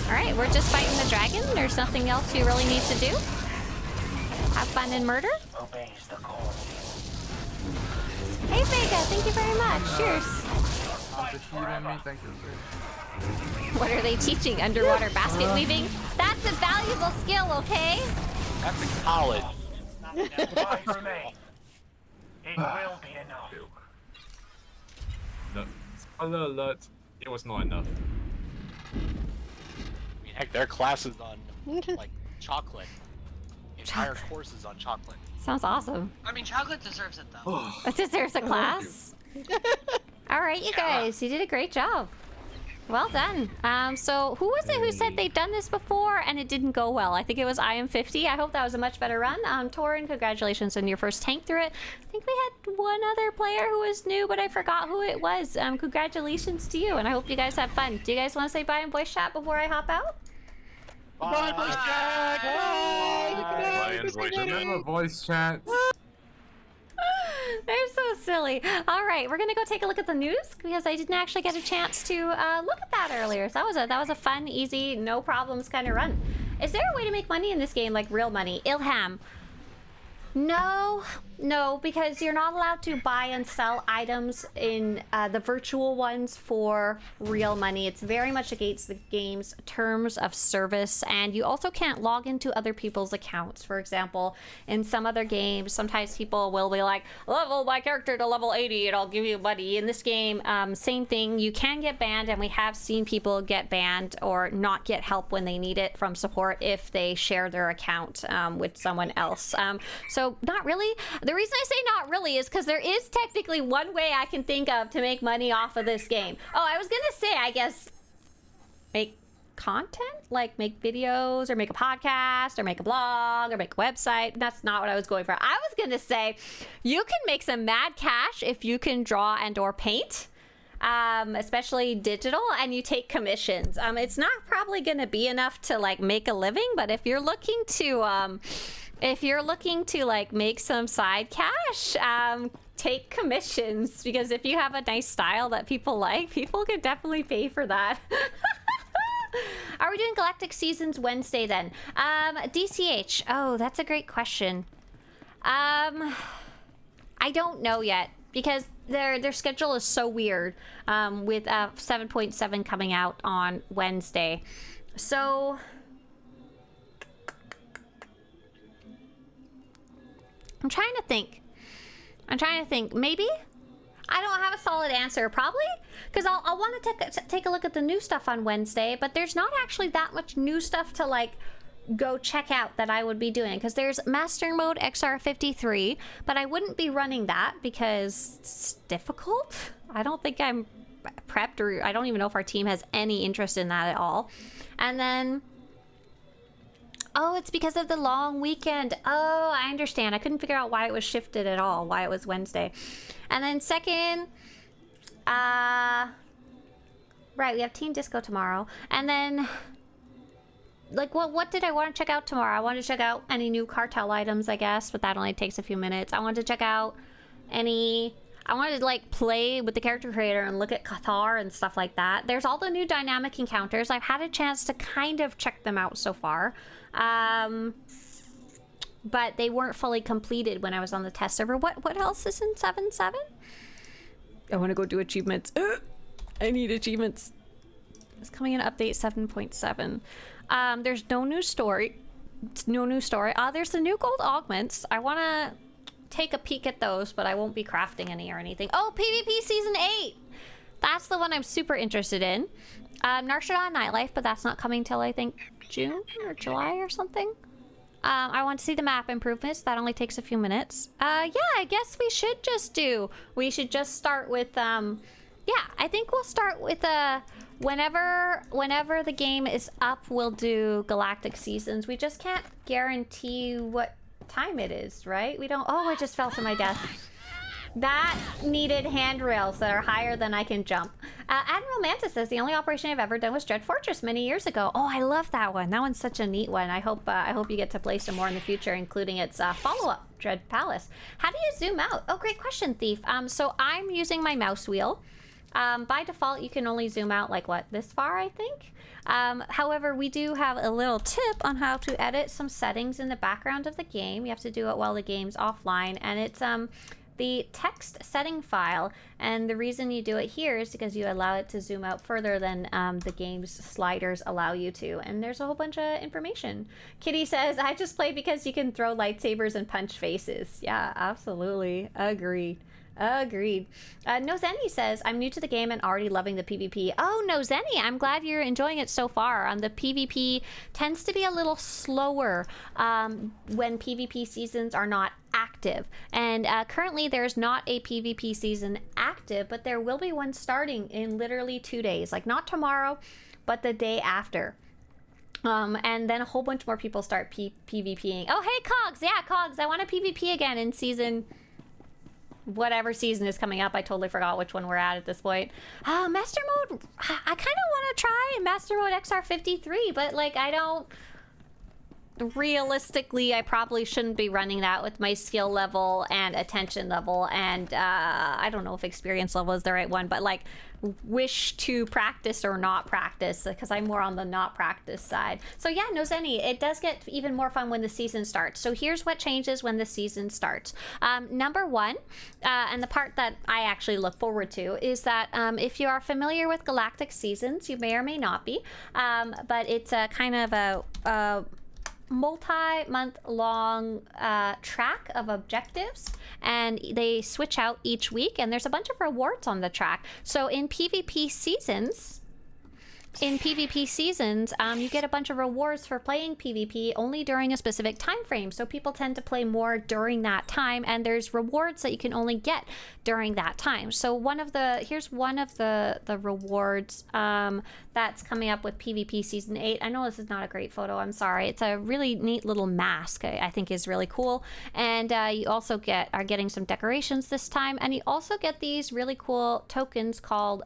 All right, we're just fighting the dragon. There's nothing else you really need to do. Have fun and murder. Obeys the call. Hey Vega, thank you very much. Cheers. What are they teaching? Underwater basket weaving? That's a valuable skill, okay? That's in college. Five remain. It will be enough. No. Spoiler alert, it was not enough. I mean, heck, their class is on, like, chocolate. The entire course is on chocolate. Sounds awesome. I mean, chocolate deserves it though. It deserves a class. All right, you guys, you did a great job. Well done. So who was it who said they've done this before and it didn't go well? I think it was IM50. I hope that was a much better run. Torin, congratulations on your first tank through it. I think we had one other player who was new, but I forgot who it was. Congratulations to you, and I hope you guys have fun. Do you guys want to say bye in voice chat before I hop out? Bye, voice chat. Bye in voice chat. Remember voice chat. They're so silly. All right, we're gonna go take a look at the news because I didn't actually get a chance to look at that earlier. So that was a fun, easy, no problems kind of run. Is there a way to make money in this game, like real money? Ilham. No, because you're not allowed to buy and sell items in the virtual ones for real money. It's very much against the game's terms of service, and you also can't log into other people's accounts. For example, in some other games, sometimes people will be like, level my character to level 80 and I'll give you money. In this game, same thing. You can get banned, and we have seen people get banned or not get help when they need it from support if they share their account with someone else. So not really. The reason I say not really is because there is technically one way I can think of to make money off of this game. Oh, I was gonna say, I guess, make content? Like make videos or make a podcast or make a blog or make a website. That's not what I was going for. I was gonna say you can make some mad cash if you can draw and or paint, especially digital, and you take commissions. It's not probably gonna be enough to like make a living, but if you're looking to like make some side cash, take commissions, because if you have a nice style that people like, people could definitely pay for that. Are we doing Galactic Seasons Wednesday then? DCH. Oh, that's a great question. I don't know yet because their schedule is so weird, with 7.7 coming out on Wednesday. So I'm trying to think. Maybe? I don't have a solid answer, probably, because I'll want to take a look at the new stuff on Wednesday, but there's not actually that much new stuff to like go check out that I would be doing, because there's Master Mode XR53, but I wouldn't be running that because it's difficult. I don't think I'm prepped, or I don't even know if our team has any interest in that at all. And then, oh, it's because of the long weekend. Oh, I understand. I couldn't figure out why it was shifted at all, why it was Wednesday. And then second, right, we have Team Disco tomorrow. And then, like, what did I want to check out tomorrow? I wanted to check out any new cartel items, I guess, but that only takes a few minutes. I wanted to check out I wanted to, like, play with the character creator and look at Cathar and stuff like that. There's all the new dynamic encounters. I've had a chance to kind of check them out so far. But they weren't fully completed when I was on the test server. What else is in 7.7? I want to go do achievements. I need achievements. It's coming in update 7.7. There's no new story. There's the new gold augments. I want to take a peek at those, but I won't be crafting any or anything. Oh, PvP Season 8! That's the one I'm super interested in. Narshada Nightlife, but that's not coming till I think June or July or something. I want to see the map improvements. That only takes a few minutes. Yeah, I guess we should just start with, yeah, I think we'll start with, whenever the game is up, we'll do Galactic Seasons. We just can't guarantee what time it is, right? We don't, oh, I just fell to my death. That needed handrails that are higher than I can jump. Admiral Manta says the only operation I've ever done was Dread Fortress many years ago. Oh, I love that one. That one's such a neat one. I hope you get to play some more in the future, including its follow-up, Dread Palace. How do you zoom out? Oh, great question, Thief. So I'm using my mouse wheel. By default, you can only zoom out like what, this far, I think. However, we do have a little tip on how to edit some settings in the background of the game. You have to do it while the game's offline, and it's the text setting file, and the reason you do it here is because you allow it to zoom out further than the game's sliders allow you to, and there's a whole bunch of information. Kitty says, I just play because you can throw lightsabers and punch faces. Yeah, absolutely. Agreed. Nozeni says, I'm new to the game and already loving the PvP. Oh, Nozeni, I'm glad you're enjoying it so far. The PvP tends to be a little slower when PvP seasons are not active. And currently there's not a PvP season active, but there will be one starting in literally 2 days. Like not tomorrow, but the day after. And then a whole bunch more people start PvPing. Oh, hey, Cogs. Yeah, Cogs. I want to PvP again in season... whatever season is coming up. I totally forgot which one we're at this point. Master Mode, I kind of want to try Master Mode XR53, but like I don't... realistically, I probably shouldn't be running that with my skill level and attention level, and I don't know if experience level is the right one, but like wish to practice or not practice, because I'm more on the not practice side. So yeah, Nozeni, it does get even more fun when the season starts. So here's what changes when the season starts. Number one, and the part that I actually look forward to, is that if you are familiar with Galactic Seasons, you may or may not be, but it's a kind of a multi-month long track of objectives, and they switch out each week, and there's a bunch of rewards on the track. So in PvP seasons, in PvP seasons, you get a bunch of rewards for playing PvP only during a specific time frame. So people tend to play more during that time, and there's rewards that you can only get during that time. So here's one of the rewards that's coming up with PvP Season 8. I know this is not a great photo, I'm sorry. It's a really neat little mask I think is really cool. And you also are getting some decorations this time, and you also get these really cool tokens called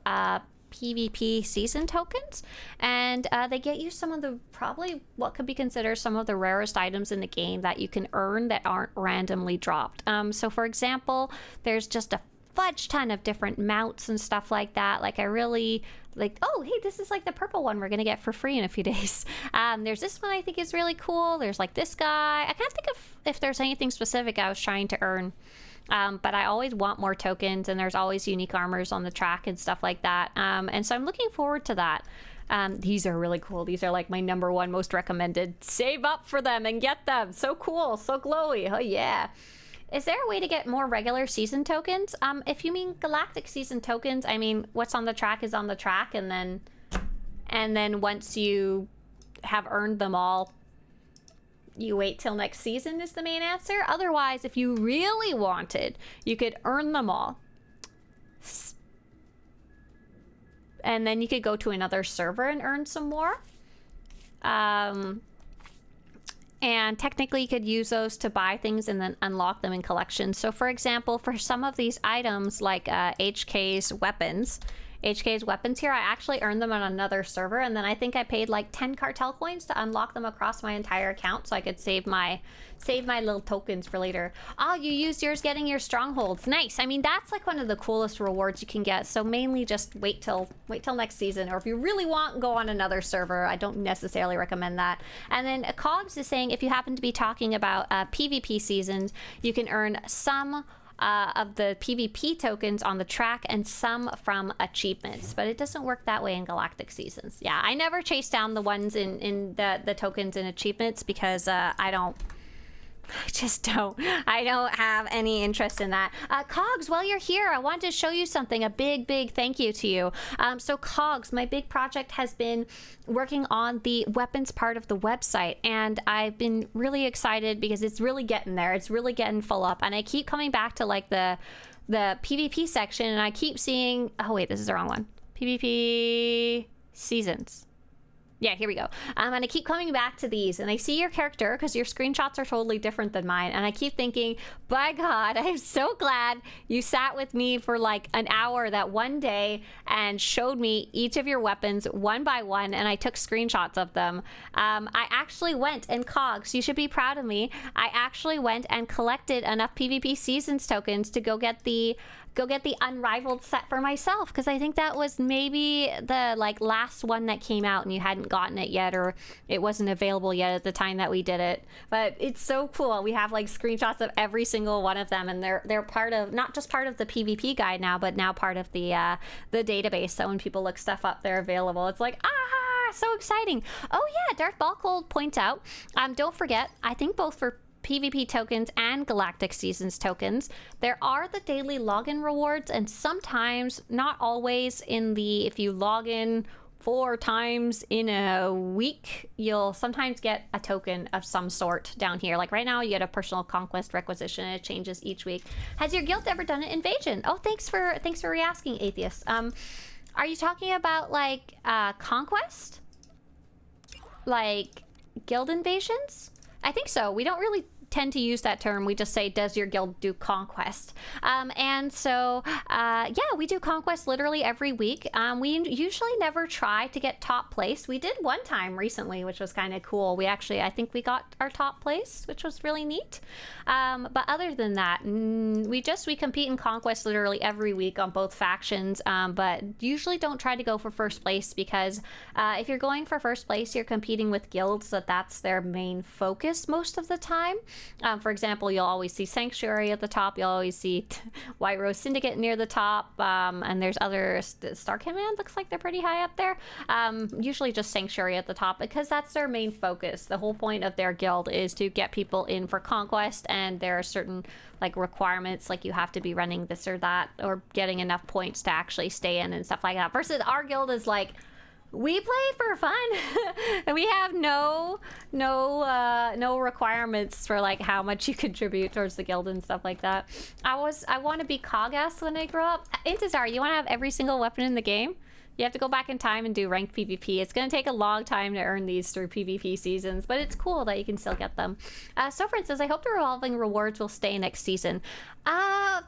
PvP season tokens, and they get you some of the probably what could be considered some of the rarest items in the game that you can earn that aren't randomly dropped. So for example, there's just a fudge ton of different mounts and stuff like that. Like I really like, oh hey, this is like the purple one we're gonna get for free in a few days. There's this one I think is really cool. There's like this guy. I can't think of if there's anything specific I was trying to earn. But I always want more tokens, and there's always unique armors on the track and stuff like that. And so I'm looking forward to that. These are really cool. These are like my #1 most recommended. Save up for them and get them. So cool, so glowy. Oh yeah. Is there a way to get more regular season tokens? If you mean galactic season tokens, I mean what's on the track is on the track, and then once you have earned them all, you wait till next season is the main answer. Otherwise, if you really wanted, you could earn them all. And then you could go to another server and earn some more. And technically you could use those to buy things and then unlock them in collections. So for example, for some of these items like HK's weapons here, I actually earned them on another server, and then I think I paid like 10 cartel coins to unlock them across my entire account so I could save my little tokens for later. Oh, you used yours getting your strongholds. Nice. I mean, that's like one of the coolest rewards you can get. So mainly just wait till next season, or if you really want, go on another server. I don't necessarily recommend that. And then Cogs is saying if you happen to be talking about PvP seasons, you can earn some of the PvP tokens on the track and some from achievements, but it doesn't work that way in galactic seasons. Yeah, I never chase down the ones in the tokens and achievements because I don't have any interest in that. Cogs, while you're here, I wanted to show you something. A big thank you to you. So Cogs, my big project has been working on the weapons part of the website, and I've been really excited because it's really getting there. It's really getting full up, and I keep coming back to like the PvP section, and I keep seeing, oh wait, this is the wrong one. PvP seasons. Yeah, here we go. And I keep coming back to these, and I see your character because your screenshots are totally different than mine, and I keep thinking, by God, I'm so glad you sat with me for like an hour that one day and showed me each of your weapons one by one, and I took screenshots of them. I actually went, and Cogs, you should be proud of me, I actually went and collected enough PvP Seasons tokens to go get the unrivaled set for myself, because I think that was maybe the like last one that came out and you hadn't gotten it yet, or it wasn't available yet at the time that we did it. But it's so cool. We have like screenshots of every single one of them, and they're part of, not just part of the PvP guide now, but now part of the database. So when people look stuff up, they're available. It's like, so exciting. Oh yeah, Darth Balkold points out, don't forget, I think both for PvP tokens and Galactic Seasons tokens, there are the daily login rewards, and sometimes, not always, if you log in 4 times in a week, you'll sometimes get a token of some sort down here. Like right now, you get a personal conquest requisition, and it changes each week. Has your guild ever done an invasion? Oh, thanks for re-asking, Atheist. Are you talking about like conquest? Like guild invasions? I think so. We don't really tend to use that term. We just say, does your guild do conquest? And so yeah, we do conquest literally every week. We usually never try to get top place. We did one time recently, which was kind of cool. I think we got our top place, which was really neat. But other than that, we compete in conquest literally every week on both factions, but usually don't try to go for first place, because if you're going for first place, you're competing with guilds that's their main focus most of the time. For example, you'll always see Sanctuary at the top. You'll always see White Rose Syndicate near the top. And there's other... Star Command looks like they're pretty high up there. Usually just Sanctuary at the top, because that's their main focus. The whole point of their guild is to get people in for conquest, and there are certain like requirements, like you have to be running this or that, or getting enough points to actually stay in and stuff like that. Versus our guild is like, We play for fun. We have no requirements for like how much you contribute towards the guild and stuff like that. I want to be Kogas when I grow up. Intizar, you want to have every single weapon in the game? You have to go back in time and do ranked PvP. It's going to take a long time to earn these through PvP seasons, but it's cool that you can still get them. Swtorista says, I hope the revolving rewards will stay next season. I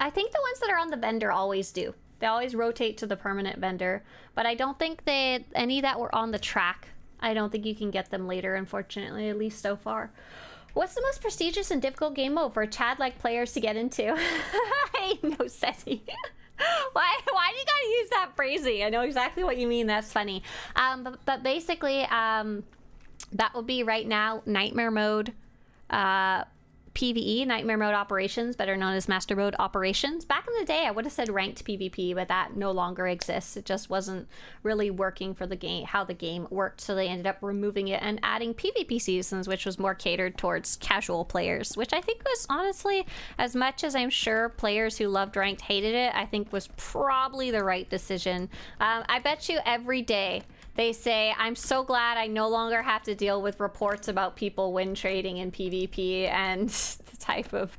think the ones that are on the vendor always do. They always rotate to the permanent vendor, but I don't think any that were on the track. I don't think you can get them later, unfortunately, at least so far. What's the most prestigious and difficult game mode for Chad-like players to get into? I know, Seti. Why do you gotta use that phrasing? I know exactly what you mean. That's funny. But basically, that would be right now Nightmare Mode, PvE, Nightmare Mode Operations, better known as Master Mode Operations. Back in the day, I would have said ranked PvP, but that no longer exists. It just wasn't really working for the game, how the game worked, so they ended up removing it and adding PvP seasons, which was more catered towards casual players, which I think was honestly, as much as I'm sure players who loved ranked hated it, I think was probably the right decision. I bet you every day they say, I'm so glad I no longer have to deal with reports about people win trading in PvP and the type of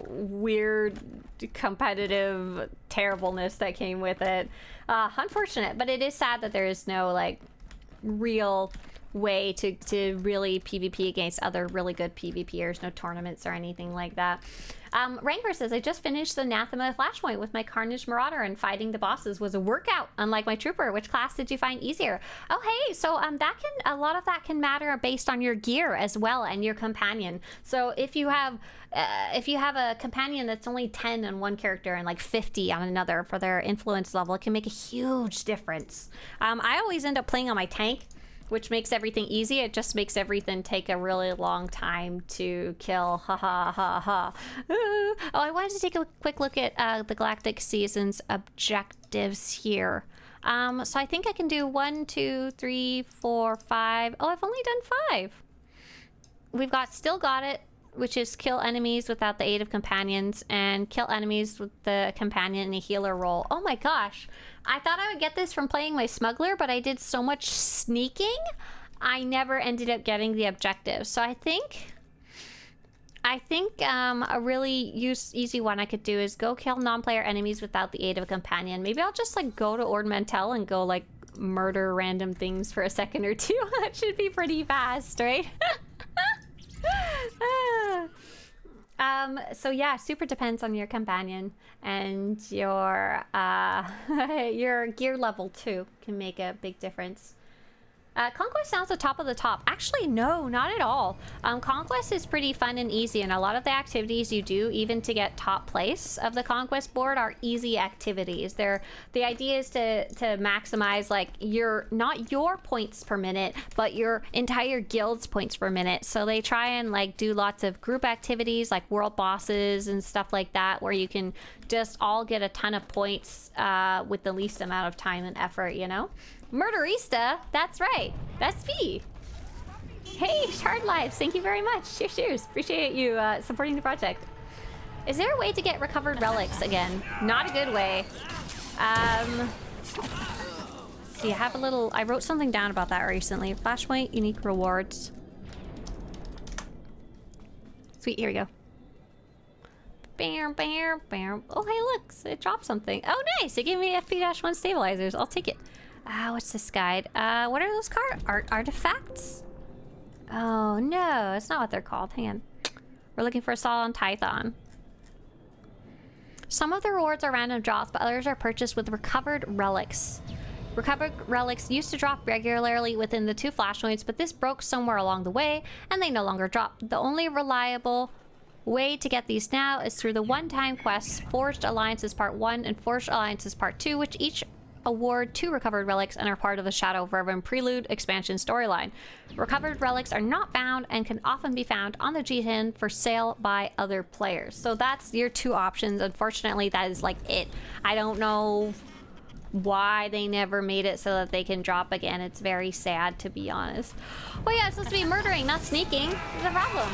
weird competitive terribleness that came with it. Unfortunate, but it is sad that there is no like real way to really PvP against other really good PvPers, no tournaments or anything like that. Ranker says, I just finished the Anathema Flashpoint with my Carnage Marauder, and fighting the bosses was a workout, unlike my Trooper. Which class did you find easier? Oh, hey, so a lot of that can matter based on your gear as well and your companion. So if you have a companion that's only 10 on one character and like 50 on another for their influence level, it can make a huge difference. I always end up playing on my tank, which makes everything easy. It just makes everything take a really long time to kill. Ha ha ha ha. Oh, I wanted to take a quick look at the Galactic Seasons objectives here. So I think I can do 1, 2, 3, 4, 5. Oh, I've only done 5. We've still got it, which is kill enemies without the aid of companions and kill enemies with the companion in a healer role. Oh my gosh. I thought I would get this from playing my smuggler, but I did so much sneaking, I never ended up getting the objective. So I think a really easy one I could do is go kill non-player enemies without the aid of a companion. Maybe I'll just like go to Ord Mantell and go like murder random things for a second or two. That should be pretty fast, right? So yeah, super depends on your companion and your gear level too can make a big difference. Conquest sounds the top of the top. Actually, no, not at all. Conquest is pretty fun and easy, and a lot of the activities you do, even to get top place of the Conquest board, are easy activities. The idea is to maximize like not your points per minute, but your entire guild's points per minute. So they try and like do lots of group activities like world bosses and stuff like that, where you can just all get a ton of points with the least amount of time and effort, you know? Murderista, that's right. That's me. Hey, Shard Lives, thank you very much. Cheers. Appreciate you supporting the project. Is there a way to get recovered relics again? Not a good way. Let's see, I wrote something down about that recently. Flashpoint, unique rewards. Sweet, here we go. Bam, bam, bam. Oh, hey, look, it dropped something. Oh, nice, it gave me FP-1 stabilizers. I'll take it. What's this guide? What are those artifacts? Oh, no, it's not what they're called. Hang on. We're looking for a Solon Tython. Some of the rewards are random drops, but others are purchased with recovered relics. Recovered relics used to drop regularly within the 2 flashpoints, but this broke somewhere along the way, and they no longer drop. The only reliable way to get these now is through the one-time quests Forged Alliances Part 1 and Forged Alliances Part 2, which each award 2 recovered relics and are part of the Shadow of Revan Prelude expansion storyline. Recovered relics are not bound and can often be found on the G10 for sale by other players. So that's your 2 options. Unfortunately, that is like it. I don't know why they never made it so that they can drop again. It's very sad, to be honest. Well, yeah, it's supposed to be murdering, not sneaking. What's the problem?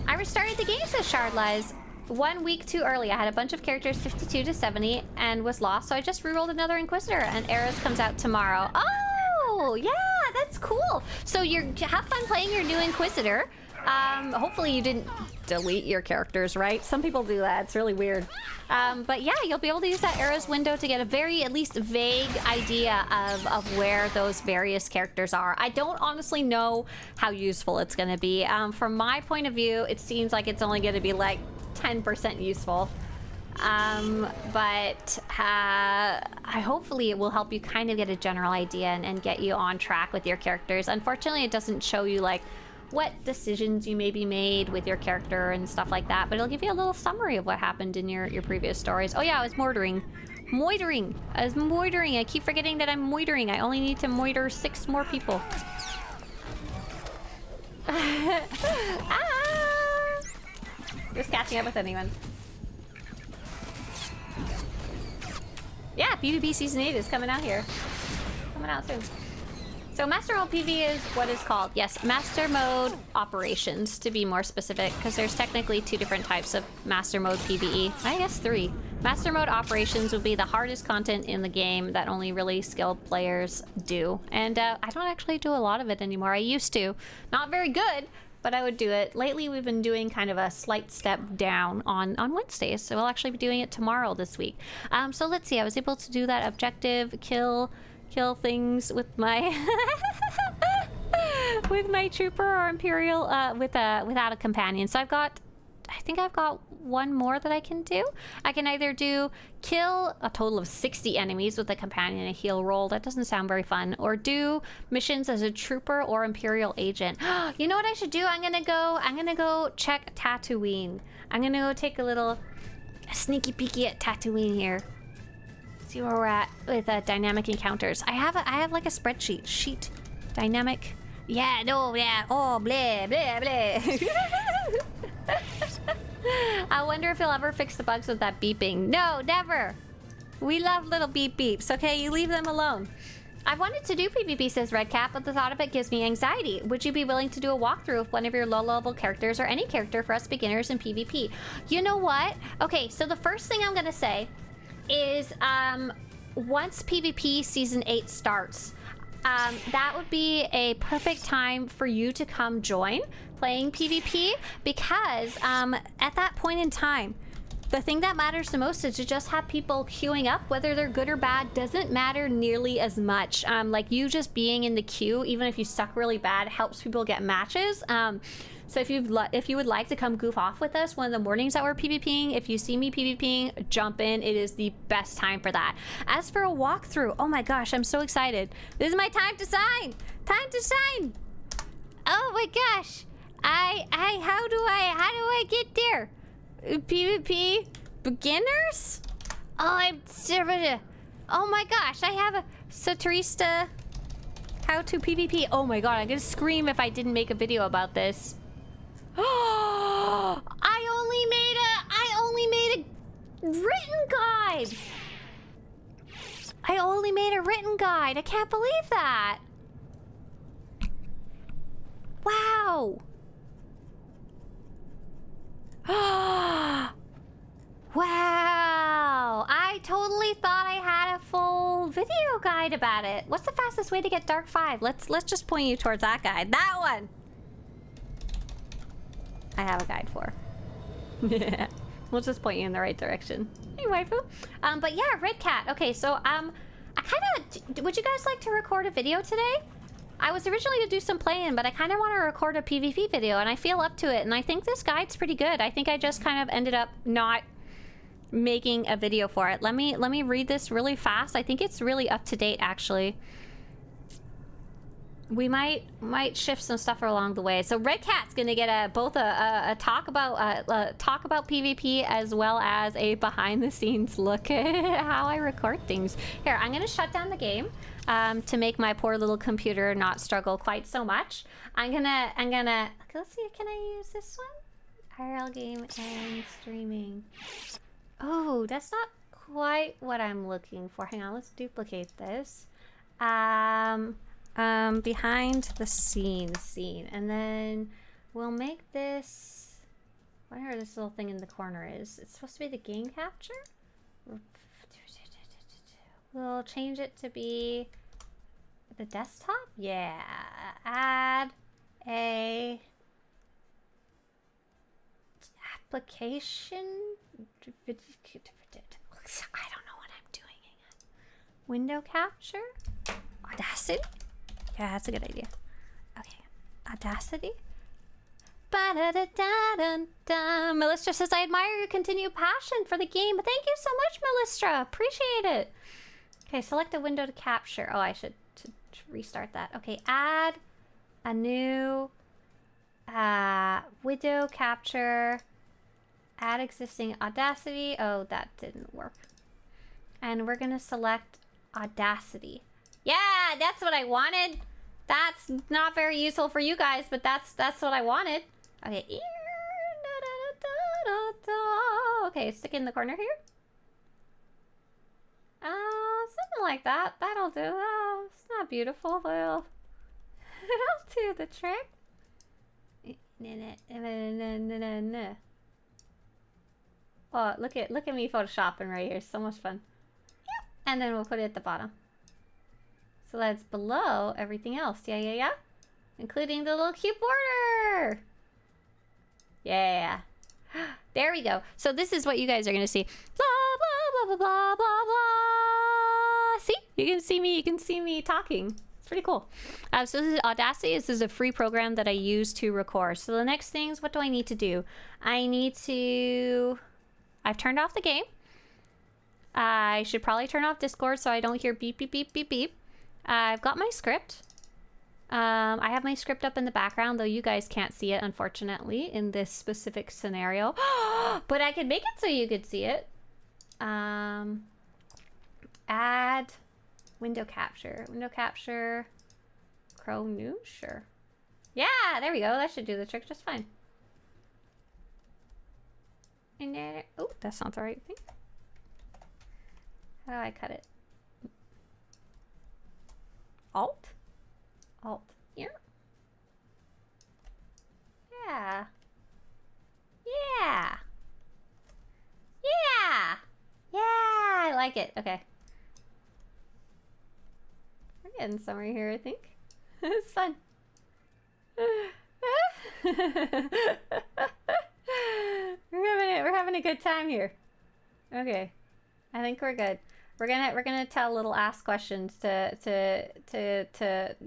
I restarted the game, says Shard Lies. 1 week too early. I had a bunch of characters 52 to 70 and was lost, so I just rerolled another Inquisitor, and Eras comes out tomorrow. Oh, yeah, that's cool. So have fun playing your new Inquisitor. Hopefully you didn't delete your characters, right? Some people do that. It's really weird. But yeah, you'll be able to use that Eras window to get a very, at least vague idea of where those various characters are. I don't honestly know how useful it's going to be. From my point of view, it seems like it's only going to be like 10% useful. But hopefully it will help you kind of get a general idea and get you on track with your characters. Unfortunately, it doesn't show you like what decisions you maybe made with your character and stuff like that, but it'll give you a little summary of what happened in your previous stories. Oh yeah, I was moitering. I was moitering. I keep forgetting that I'm moitering. I only need to moiter 6 more people. Just catching up with anyone. Yeah, PvP Season 8 is coming out here. Coming out soon. So Master Mode PvE is what is called, yes, Master Mode Operations, to be more specific, because there's technically 2 different types of Master Mode PvE. I guess 3. Master Mode Operations would be the hardest content in the game that only really skilled players do. And I don't actually do a lot of it anymore. I used to. Not very good, but I would do it. Lately, we've been doing kind of a slight step down on Wednesdays, so we'll actually be doing it tomorrow this week. So let's see, I was able to do that objective, kill things with my with my trooper or Imperial without a companion. So I think I've got 1 more that I can do. I can either kill a total of 60 enemies with a companion and a heal roll. That doesn't sound very fun. Or do missions as a trooper or Imperial agent. You know what I should do? I'm gonna go check Tatooine. I'm gonna go take a sneaky peeky at Tatooine here. See where we're at with dynamic encounters. I have like a spreadsheet. Dynamic. Yeah, no, yeah. Oh, blah, blah, blah. I wonder if he'll ever fix the bugs with that beeping. No, never. We love little beep beeps, okay? You leave them alone. I've wanted to do PvP, says Redcap, but the thought of it gives me anxiety. Would you be willing to do a walkthrough of one of your low-level characters or any character for us beginners in PvP? You know what? Okay, so the first thing I'm gonna say is once PvP Season 8 starts, that would be a perfect time for you to come join playing PvP, because at that point in time, the thing that matters the most is to just have people queuing up. Whether they're good or bad doesn't matter nearly as much. Like you just being in the queue, even if you suck really bad, helps people get matches. So if you would like to come goof off with us one of the mornings that we're PvPing, if you see me PvPing, jump in. It is the best time for that. As for a walkthrough, oh my gosh, I'm so excited. This is my time to sign. Time to sign. Oh my gosh. How do I get there? PvP beginners? Oh, I'm server. Oh my gosh, I have a Swtorista how to PvP. Oh my god, I'm gonna scream if I didn't make a video about this. Oh, I only made a written guide. I only made a written guide. I can't believe that. Wow. Wow. I totally thought I had a full video guide about it. What's the fastest way to get Dark 5? Let's just point you towards that guide. That one. I have a guide for. We'll just point you in the right direction. Hey, waifu. But yeah, Red Cat. Okay, so would you guys like to record a video today? I was originally to do some playing, but I kind of want to record a PvP video, and I feel up to it, and I think this guide's pretty good. I think I just kind of ended up not making a video for it. Let me read this really fast. I think it's really up to date, actually. We might shift some stuff along the way. So Red Cat's gonna get both a talk about PvP as well as a behind the scenes look at how I record things. Here, I'm gonna shut down the game to make my poor little computer not struggle quite so much. I'm gonna let's see, can I use this one? IRL game and streaming. Oh, that's not quite what I'm looking for. Hang on, let's duplicate this. Behind the scene, and then we'll make this Whatever this little thing in the corner is. It's supposed to be the game capture? We'll change it to be the desktop? Yeah. Add a application. I don't know what I'm doing. Hang on. Window capture? Audacity? Yeah, that's a good idea. Okay. Audacity? Ba-da-da-da-dun-dun. Melistra says, I admire your continued passion for the game. Thank you so much, Melistra. Appreciate it. Okay, select a window to capture. Oh, I should to restart that. Okay, add a new window capture. Add existing Audacity. Oh, that didn't work. And we're gonna select Audacity. Yeah, that's what I wanted. That's not very useful for you guys, but that's what I wanted. Okay. Okay, stick it in the corner here. Something like that. That'll do. Oh, it's not beautiful, but it'll do the trick. Oh, look at me photoshopping right here. So much fun. And then we'll put it at the bottom. So that's below everything else. Yeah. Including the little cute border. Yeah. There we go. So this is what you guys are going to see. Blah, blah, blah, blah, blah, blah, blah. See? You can see me talking. It's pretty cool. So this is Audacity. This is a free program that I use to record. So the next things, what do I need to do? I've turned off the game. I should probably turn off Discord so I don't hear beep, beep, beep, beep, beep. I've got my script. I have my script up in the background, though you guys can't see it, unfortunately, in this specific scenario. But I could make it so you could see it. Add window capture. Window capture. Chrome News? Sure. Yeah, there we go. That should do the trick just fine. And then, oh, that's not the right thing. How do I cut it? Alt? Alt. Here? Yeah. Yeah. Yeah. Yeah, I like it. Okay. We're getting somewhere here, I think. It's fun. We're having a good time here. Okay. I think we're good. We're gonna tell little ask questions to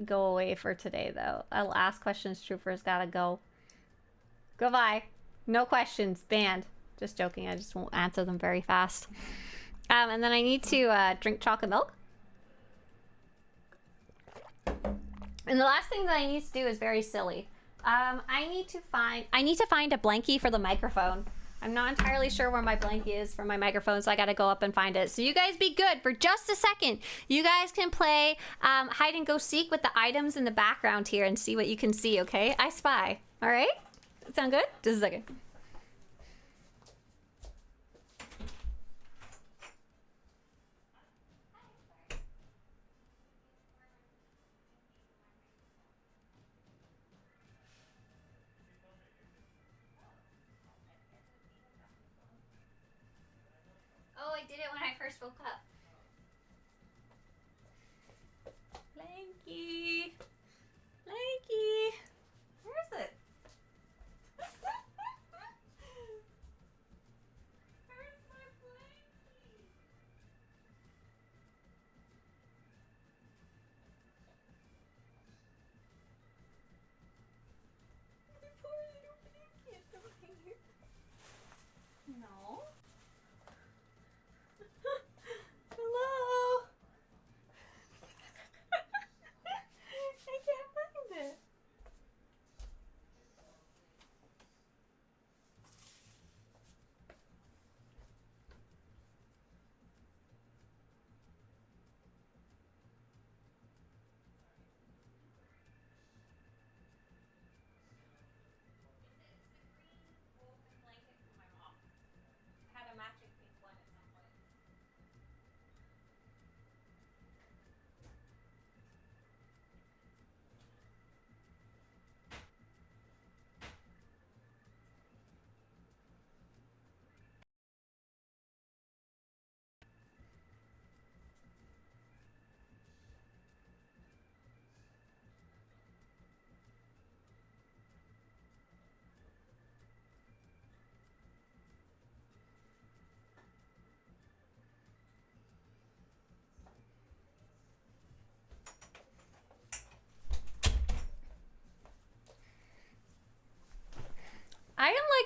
go away for today though. I'll ask questions. Troopers gotta go. Goodbye. No questions. Banned. Just joking. I just won't answer them very fast. And then I need to drink chocolate milk. And the last thing that I need to do is very silly. I need to find a blankie for the microphone. I'm not entirely sure where my blankie is for my microphone, so I gotta go up and find it. So you guys be good for just a second. You guys can play hide and go seek with the items in the background here and see what you can see, okay? I spy. All right? Sound good? Just a second. Oh, I did it when I first woke up. Blankie. Blankie. Where is it? Where's my blankie? Poor little blanket over here. No.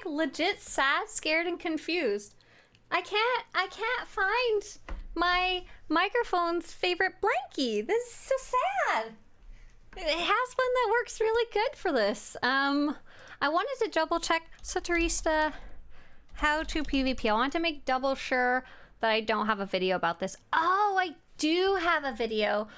like legit sad, scared, and confused. I can't find my microphone's favorite blankie. This is so sad. It has one that works really good for this. I wanted to double check Swtorista how to PvP. I want to make double sure that I don't have a video about this. Oh, I do have a video,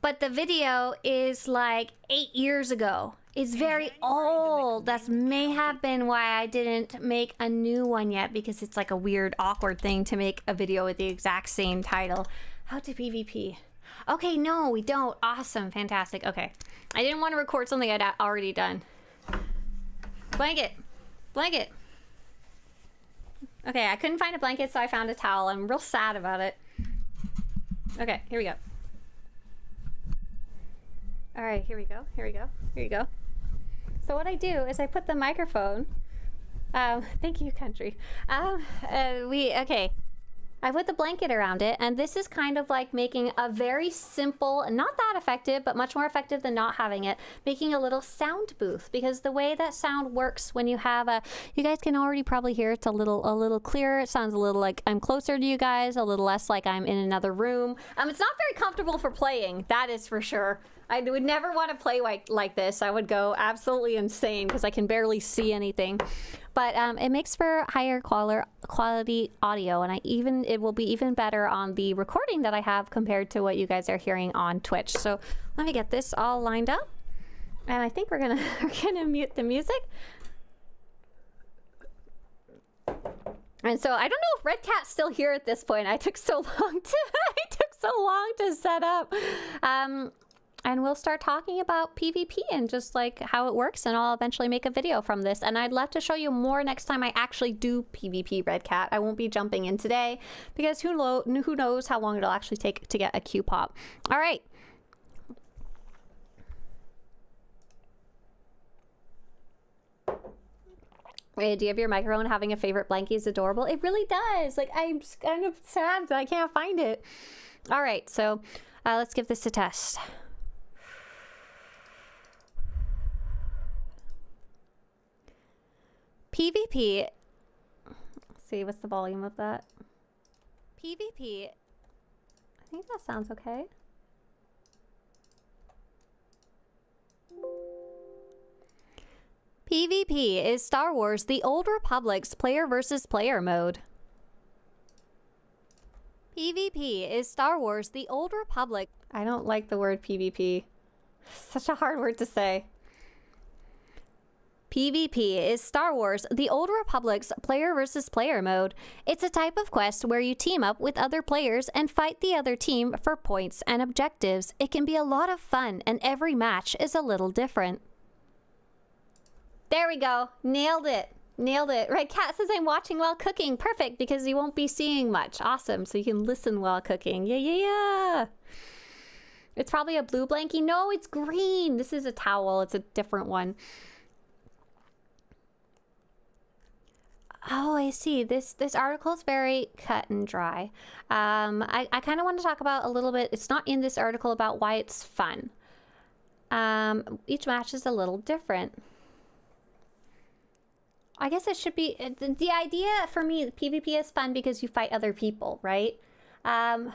but the video is like 8 years ago. It's very old. That may have been why I didn't make a new one yet, because it's like a weird, awkward thing to make a video with the exact same title. How to PvP. Okay, no, we don't. Awesome, fantastic. Okay, I didn't want to record something I'd already done. Blanket. Blanket. Okay, I couldn't find a blanket, so I found a towel. I'm real sad about it. Okay, here we go. All right, here we go. Here we go. Here you go. So what I do is I put the microphone. Thank you, country. Okay. I put the blanket around it, and this is kind of like making a very simple, not that effective, but much more effective than not having it, making a little sound booth, because the way that sound works when you have a, you guys can already probably hear it's a little clearer. It sounds a little like I'm closer to you guys, a little less like I'm in another room. It's not very comfortable for playing, that is for sure. I would never want to play like this. I would go absolutely insane because I can barely see anything. But it makes for higher quality audio, and it will be even better on the recording that I have compared to what you guys are hearing on Twitch. So let me get this all lined up, and I think we're gonna mute the music. And so I don't know if Red Cat's still here at this point. I took so long to set up. And we'll start talking about PvP and just like how it works, and I'll eventually make a video from this. And I'd love to show you more next time I actually do PvP, Red Cat. I won't be jumping in today because who knows how long it'll actually take to get a Q pop. All right. The idea of your microphone having a favorite blankie is adorable. It really does. Like, I'm kind of sad that I can't find it. All right, so let's give this a test. PvP. Let's see, what's the volume of that? PvP. I think that sounds okay. PvP is Star Wars: The Old Republic's player versus player mode. PvP is Star Wars: The Old Republic. I don't like the word PvP. Such a hard word to say. PvP is Star Wars: The Old Republic's player versus player mode. It's a type of quest where you team up with other players and fight the other team for points and objectives. It can be a lot of fun, and every match is a little different. There we go. Nailed it. Nailed it. Right, Cat says I'm watching while cooking. Perfect, because you won't be seeing much. Awesome, so you can listen while cooking. Yeah. It's probably a blue blankie. No, it's green. This is a towel. It's a different one. Oh, I see. This article is very cut and dry. I kind of want to talk about a little bit. It's not in this article about why it's fun. Each match is a little different. I guess it should be the idea for me. PvP is fun because you fight other people, right? But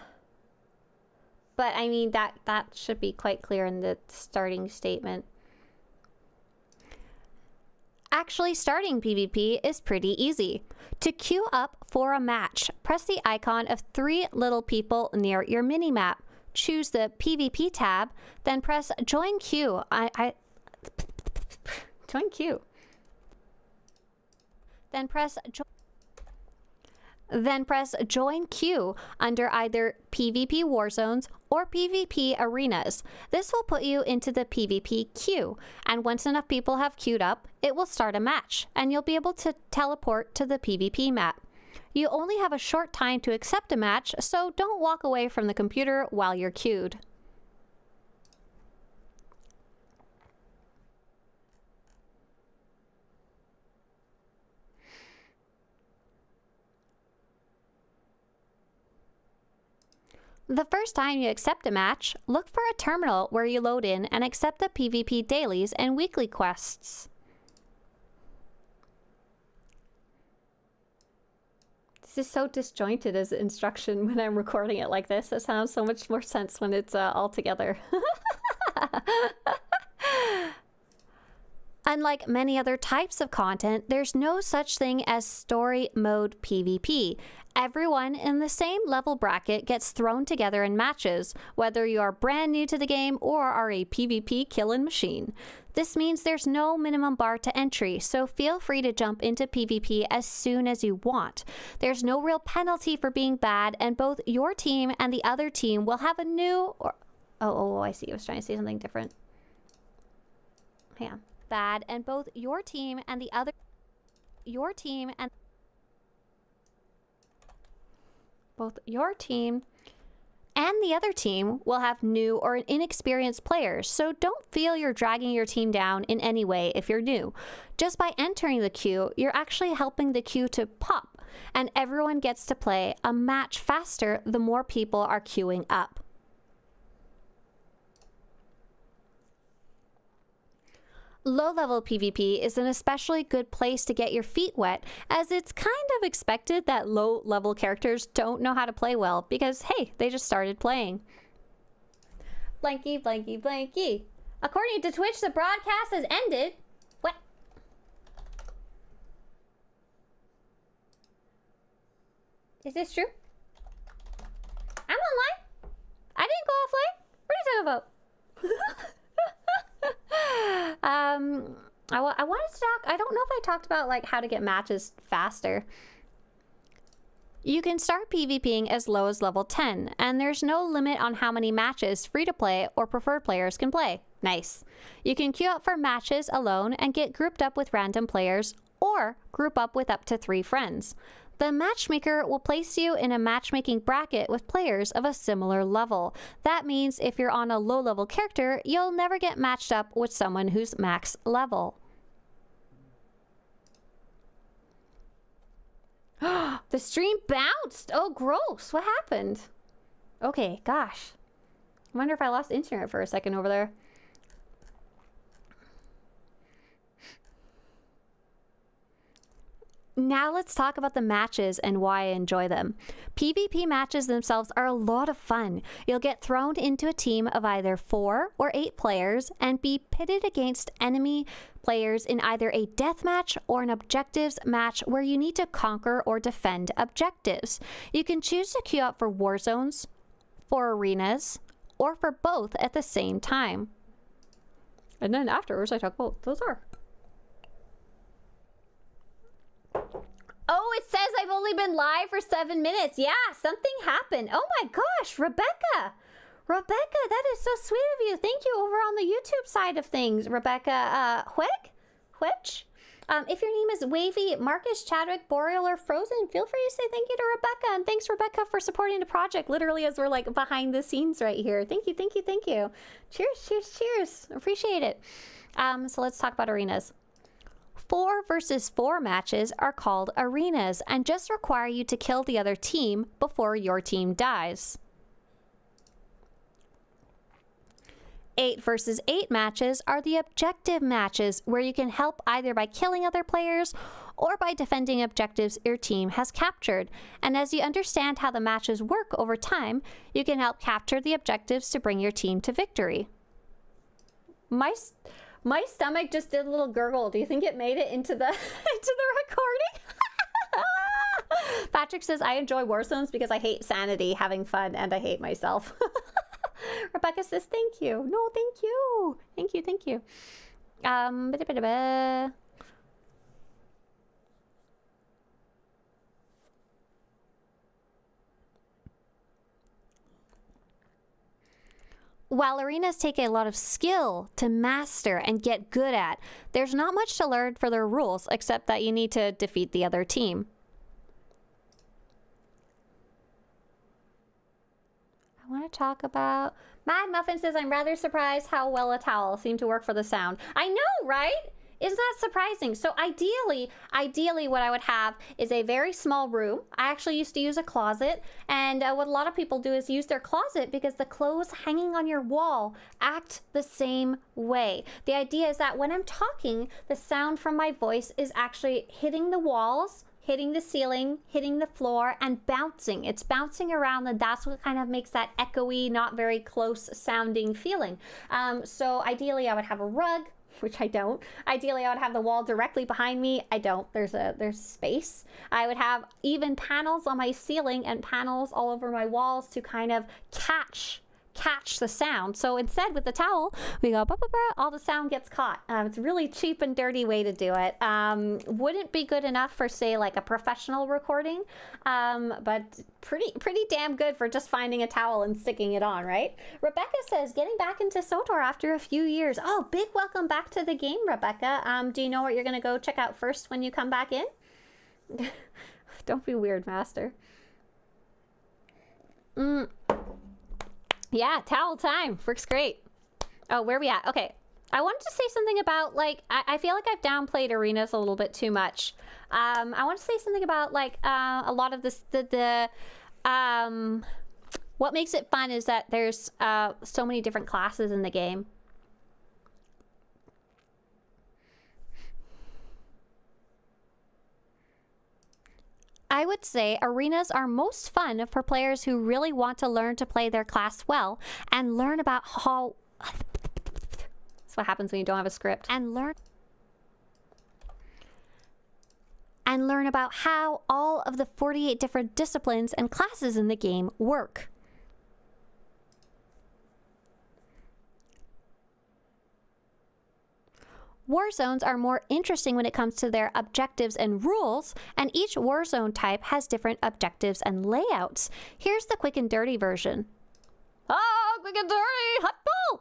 I mean that should be quite clear in the starting statement. Actually, starting PvP is pretty easy. To queue up for a match, press the icon of 3 little people near your minimap. Choose the PvP tab, then press Join Queue. Join Queue. Then press Join Queue under either PvP Warzones or PvP Arenas. This will put you into the PvP queue, and once enough people have queued up, it will start a match, and you'll be able to teleport to the PvP map. You only have a short time to accept a match, so don't walk away from the computer while you're queued. The first time you accept a match, look for a terminal where you load in and accept the PvP dailies and weekly quests. This is so disjointed as instruction when I'm recording it like this. It sounds so much more sense when it's all together. Unlike many other types of content, there's no such thing as story mode PvP. Everyone in the same level bracket gets thrown together in matches, whether you are brand new to the game or are a PvP killing machine. This means there's no minimum bar to entry, so feel free to jump into PvP as soon as you want. There's no real penalty for being bad, and both your team and the other team will have a new... I see. I was trying to say something different. Hang on. Bad, and both your team and the other team will have new or inexperienced players, so don't feel you're dragging your team down in any way if you're new. Just by entering the queue, you're actually helping the queue to pop, and everyone gets to play a match faster the more people are queuing up. Low-level PvP is an especially good place to get your feet wet, as it's kind of expected that low-level characters don't know how to play well because, hey, they just started playing. Blanky, blanky, blanky. According to Twitch, the broadcast has ended. What? Is this true? I'm online. I didn't go offline. What are you talking about? I wanted to talk, I don't know if I talked about like how to get matches faster. You can start PvPing as low as level 10, and there's no limit on how many matches free-to-play or preferred players can play. Nice. You can queue up for matches alone and get grouped up with random players, or group up with up to 3 friends. The matchmaker will place you in a matchmaking bracket with players of a similar level. That means if you're on a low-level character, you'll never get matched up with someone who's max level. The stream bounced! Oh, gross! What happened? Okay, gosh. I wonder if I lost internet for a second over there. Now let's talk about the matches and why I enjoy them. PvP matches themselves are a lot of fun. You'll get thrown into a team of either 4 or 8 players and be pitted against enemy players in either a deathmatch or an objectives match where you need to conquer or defend objectives. You can choose to queue up for war zones, for arenas, or for both at the same time. And then afterwards I talk about those are. Oh, it says I've only been live for 7 minutes. Yeah, something happened. Oh my gosh, Rebecca. Rebecca, that is so sweet of you. Thank you over on the YouTube side of things, Rebecca. Which? If your name is Wavy, Marcus, Chadwick, Boreal, or Frozen, feel free to say thank you to Rebecca. And thanks, Rebecca, for supporting the project, literally as we're like behind the scenes right here. Thank you, thank you, thank you. Cheers, cheers, cheers. Appreciate it. So let's talk about arenas. 4 versus 4 matches are called arenas and just require you to kill the other team before your team dies. 8 versus 8 matches are the objective matches where you can help either by killing other players or by defending objectives your team has captured. And as you understand how the matches work over time, you can help capture the objectives to bring your team to victory. My stomach just did a little gurgle. Do you think it made it into the recording? Patrick says, I enjoy Warzones because I hate sanity, having fun, and I hate myself. Rebecca says, thank you. No, thank you. Thank you, thank you. While arenas take a lot of skill to master and get good at, there's not much to learn for their rules except that you need to defeat the other team. I want to talk about... Mad Muffin says, I'm rather surprised how well a towel seemed to work for the sound. I know, right? Isn't that surprising? So ideally what I would have is a very small room. I actually used to use a closet, and what a lot of people do is use their closet because the clothes hanging on your wall act the same way. The idea is that when I'm talking, the sound from my voice is actually hitting the walls, hitting the ceiling, hitting the floor, and bouncing. It's bouncing around, and that's what kind of makes that echoey, not very close sounding feeling. So ideally I would have a rug, which I don't. Ideally I would have the wall directly behind me. I don't. There's space. I would have even panels on my ceiling and panels all over my walls to kind of catch the sound. So instead with the towel, we go bah, bah, bah, all the sound gets caught. It's a really cheap and dirty way to do it. Wouldn't be good enough for, say, like a professional recording, but pretty damn good for just finding a towel and sticking it on, right? Rebecca says, getting back into SWTOR after a few years. Oh, big welcome back to the game, Rebecca. Do you know what you're gonna go check out first when you come back in? Don't be weird, Master. Yeah, towel time. Works great. Oh, where are we at? Okay. I wanted to say something about, like, I feel like I've downplayed arenas a little bit too much. I want to say something about, like, a lot of this, what makes it fun is that there's so many different classes in the game. I would say arenas are most fun for players who really want to learn to play their class well and learn about how... That's what happens when you don't have a script. And learn about how all of the 48 different disciplines and classes in the game work. War zones are more interesting when it comes to their objectives and rules, and each war zone type has different objectives and layouts. Here's the quick and dirty version. Oh, quick and dirty! Hutball!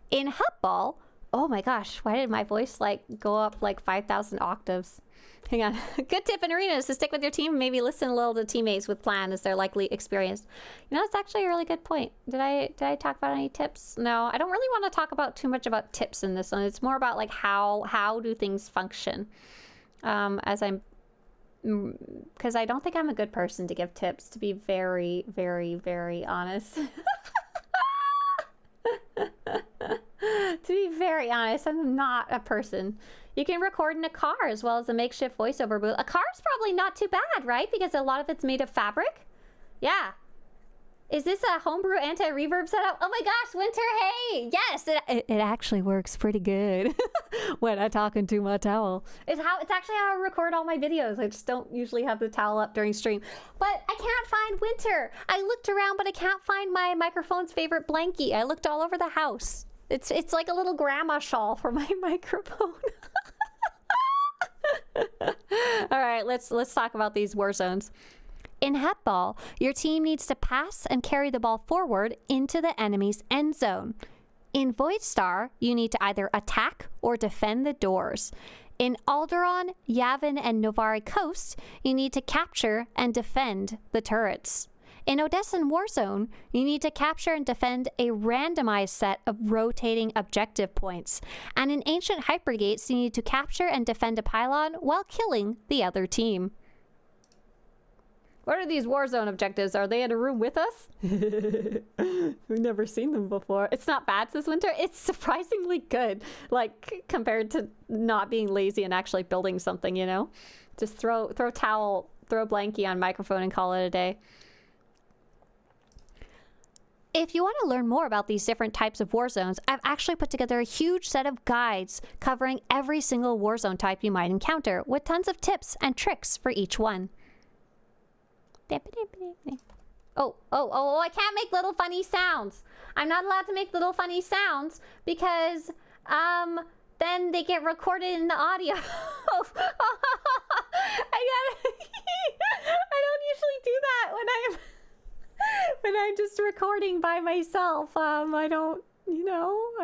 In Hutball, oh my gosh, why did my voice like go up like 5,000 octaves? Hang on. Good tip in arenas to stick with your team and maybe listen a little to teammates with plan as they're likely experienced. You know, that's actually a really good point. Did I talk about any tips? No, I don't really want to talk about too much about tips in this one. It's more about like how do things function. Because I don't think I'm a good person to give tips, to be very, very, very honest. To be very honest, I'm not a person. You can record in a car as well as a makeshift voiceover booth. A car's probably not too bad, right? Because a lot of it's made of fabric. Yeah. Is this a homebrew anti-reverb setup? Oh my gosh, Winter, hey! Yes, it actually works pretty good when I talk into my towel. It's actually how I record all my videos. I just don't usually have the towel up during stream. But I can't find Winter. I looked around, but I can't find my microphone's favorite blankie. I looked all over the house. It's like a little grandma shawl for my microphone. All right, let's talk about these war zones. In Hutball, your team needs to pass and carry the ball forward into the enemy's end zone. In Voidstar, you need to either attack or defend the doors. In Alderaan, Yavin, and Novari Coast, you need to capture and defend the turrets. In Odessan Warzone, you need to capture and defend a randomized set of rotating objective points. And in Ancient Hypergates, you need to capture and defend a pylon while killing the other team. What are these Warzone objectives? Are they in a room with us? We've never seen them before. It's not bad, says Winter. It's surprisingly good, like, compared to not being lazy and actually building something, you know? Just throw towel, throw blankie on microphone and call it a day. If you want to learn more about these different types of war zones, I've actually put together a huge set of guides covering every single war zone type you might encounter, with tons of tips and tricks for each one. Oh, I can't make little funny sounds. I'm not allowed to make little funny sounds because, then they get recorded in the audio. I don't usually do that when I'm just recording by myself. I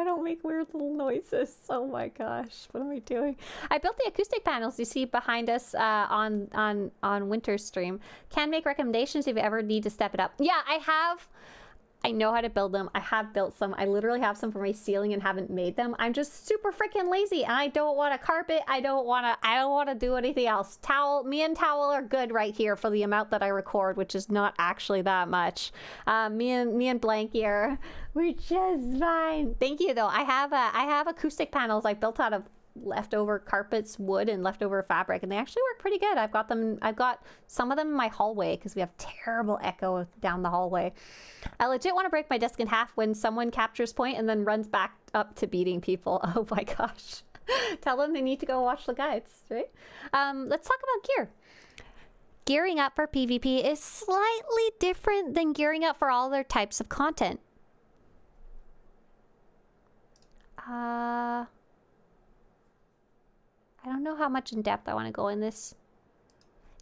don't make weird little noises. Oh my gosh, what am I doing? I built the acoustic panels you see behind us on Winter's stream. Can make recommendations if you ever need to step it up. Yeah, I have. I know how to build them. I have built some. I literally have some for my ceiling and haven't made them. I'm just super freaking lazy and I don't want to carpet. I don't want to do anything else. Me and Towel are good right here for the amount that I record, which is not actually that much. Me and Blanky we're just fine. Thank you though. I have acoustic panels I built out of leftover carpets, wood, and leftover fabric, and they actually work pretty good. I've got some of them in my hallway because we have terrible echo down the hallway. I legit want to break my desk in half when someone captures point and then runs back up to beating people. Oh my gosh. Tell them they need to go watch the guides, right? Let's talk about gear. Gearing up for PvP is slightly different than gearing up for all other types of content. I don't know how much in depth I want to go in this.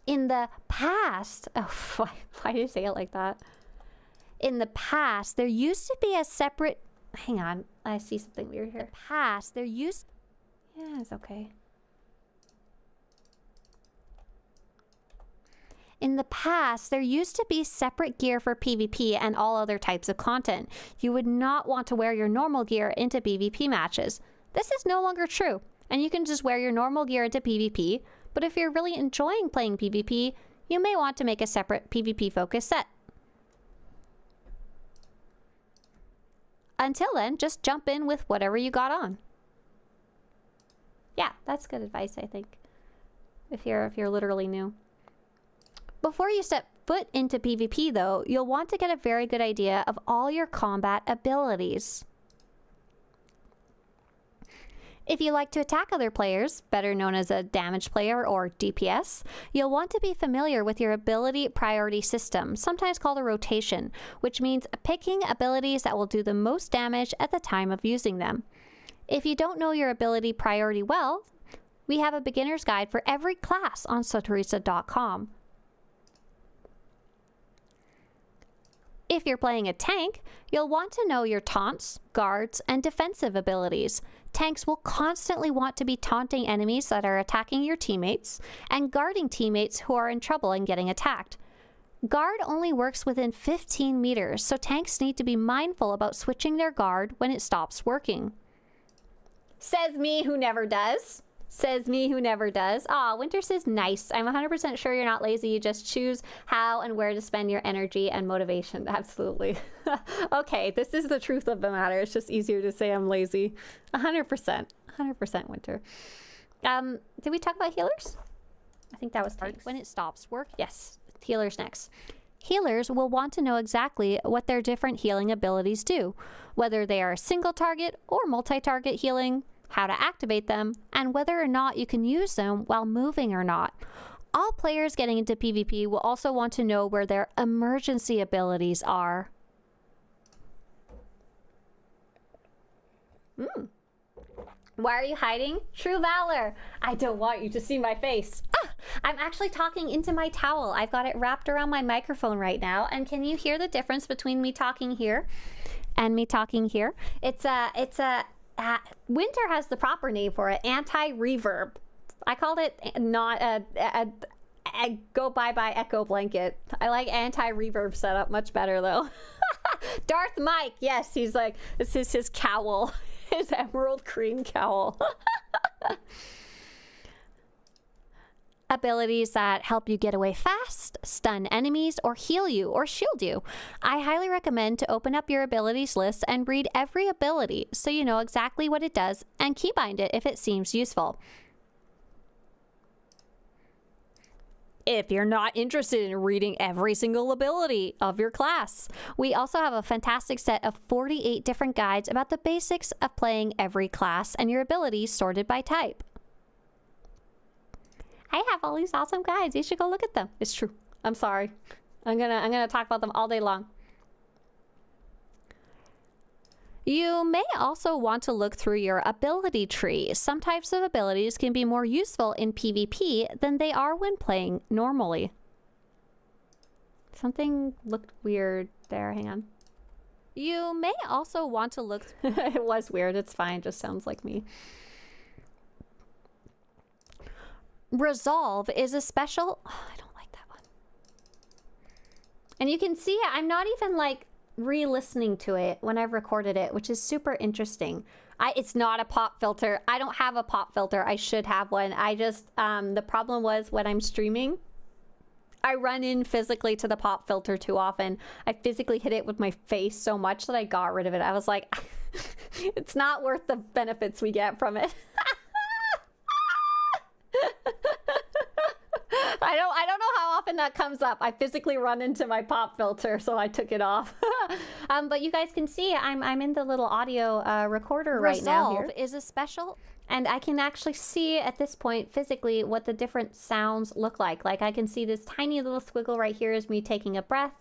In the past, oh, why did you say it like that? In the past, there used to be a separate, hang on, I see something weird here. Yeah, it's okay. In the past, there used to be separate gear for PvP and all other types of content. You would not want to wear your normal gear into PvP matches. This is no longer true, and you can just wear your normal gear into PvP, but if you're really enjoying playing PvP, you may want to make a separate PvP-focused set. Until then, just jump in with whatever you got on. Yeah, that's good advice, I think, if you're literally new. Before you step foot into PvP, though, you'll want to get a very good idea of all your combat abilities. If you like to attack other players, better known as a damage player or DPS, you'll want to be familiar with your ability priority system, sometimes called a rotation, which means picking abilities that will do the most damage at the time of using them. If you don't know your ability priority well, we have a beginner's guide for every class on Swtorista.com. If you're playing a tank, you'll want to know your taunts, guards, and defensive abilities. Tanks will constantly want to be taunting enemies that are attacking your teammates, and guarding teammates who are in trouble and getting attacked. Guard only works within 15 meters, so tanks need to be mindful about switching their guard when it stops working. Says me who never does. Says me who never does. Aw, Winter says nice. I'm 100% sure you're not lazy. You just choose how and where to spend your energy and motivation. Absolutely. Okay, this is the truth of the matter. It's just easier to say I'm lazy. 100%. 100% Winter. Did we talk about healers? I think that was tank. When it stops work. Yes, healers next. Healers will want to know exactly what their different healing abilities do, whether they are single target or multi-target healing, how to activate them, and whether or not you can use them while moving or not. All players getting into PvP will also want to know where their emergency abilities are. Why are you hiding? True Valor. I don't want you to see my face. I'm actually talking into my towel. I've got it wrapped around my microphone right now. And can you hear the difference between me talking here and me talking here? Winter has the proper name for it, anti-reverb. I called it not a go bye-bye echo blanket. I like anti-reverb setup much better though. Darth Mike, yes, he's like, this is his cowl, his emerald green cowl. Abilities that help you get away fast, stun enemies, or heal you or shield you. I highly recommend to open up your abilities list and read every ability so you know exactly what it does and keybind it if it seems useful. If you're not interested in reading every single ability of your class, we also have a fantastic set of 48 different guides about the basics of playing every class and your abilities sorted by type. I have all these awesome guides. You should go look at them. It's true. I'm sorry. I'm gonna talk about them all day long. You may also want to look through your ability tree. Some types of abilities can be more useful in PvP than they are when playing normally. Something looked weird there. Hang on. You may also want to look... It was weird. It's fine. It just sounds like me. Resolve is a special... Oh, I don't like that one. And you can see I'm not even like re-listening to it when I've recorded it, which is super interesting. It's not a pop filter. I don't have a pop filter. I should have one. I just, the problem was when I'm streaming, I run in physically to the pop filter too often. I physically hit it with my face so much that I got rid of it. I was like, it's not worth the benefits we get from it. often that comes up. I physically run into my pop filter, so I took it off. But you guys can see I'm in the little audio recorder right now here. Resolve is a special... And I can actually see at this point physically what the different sounds look like. Like I can see this tiny little squiggle right here is me taking a breath.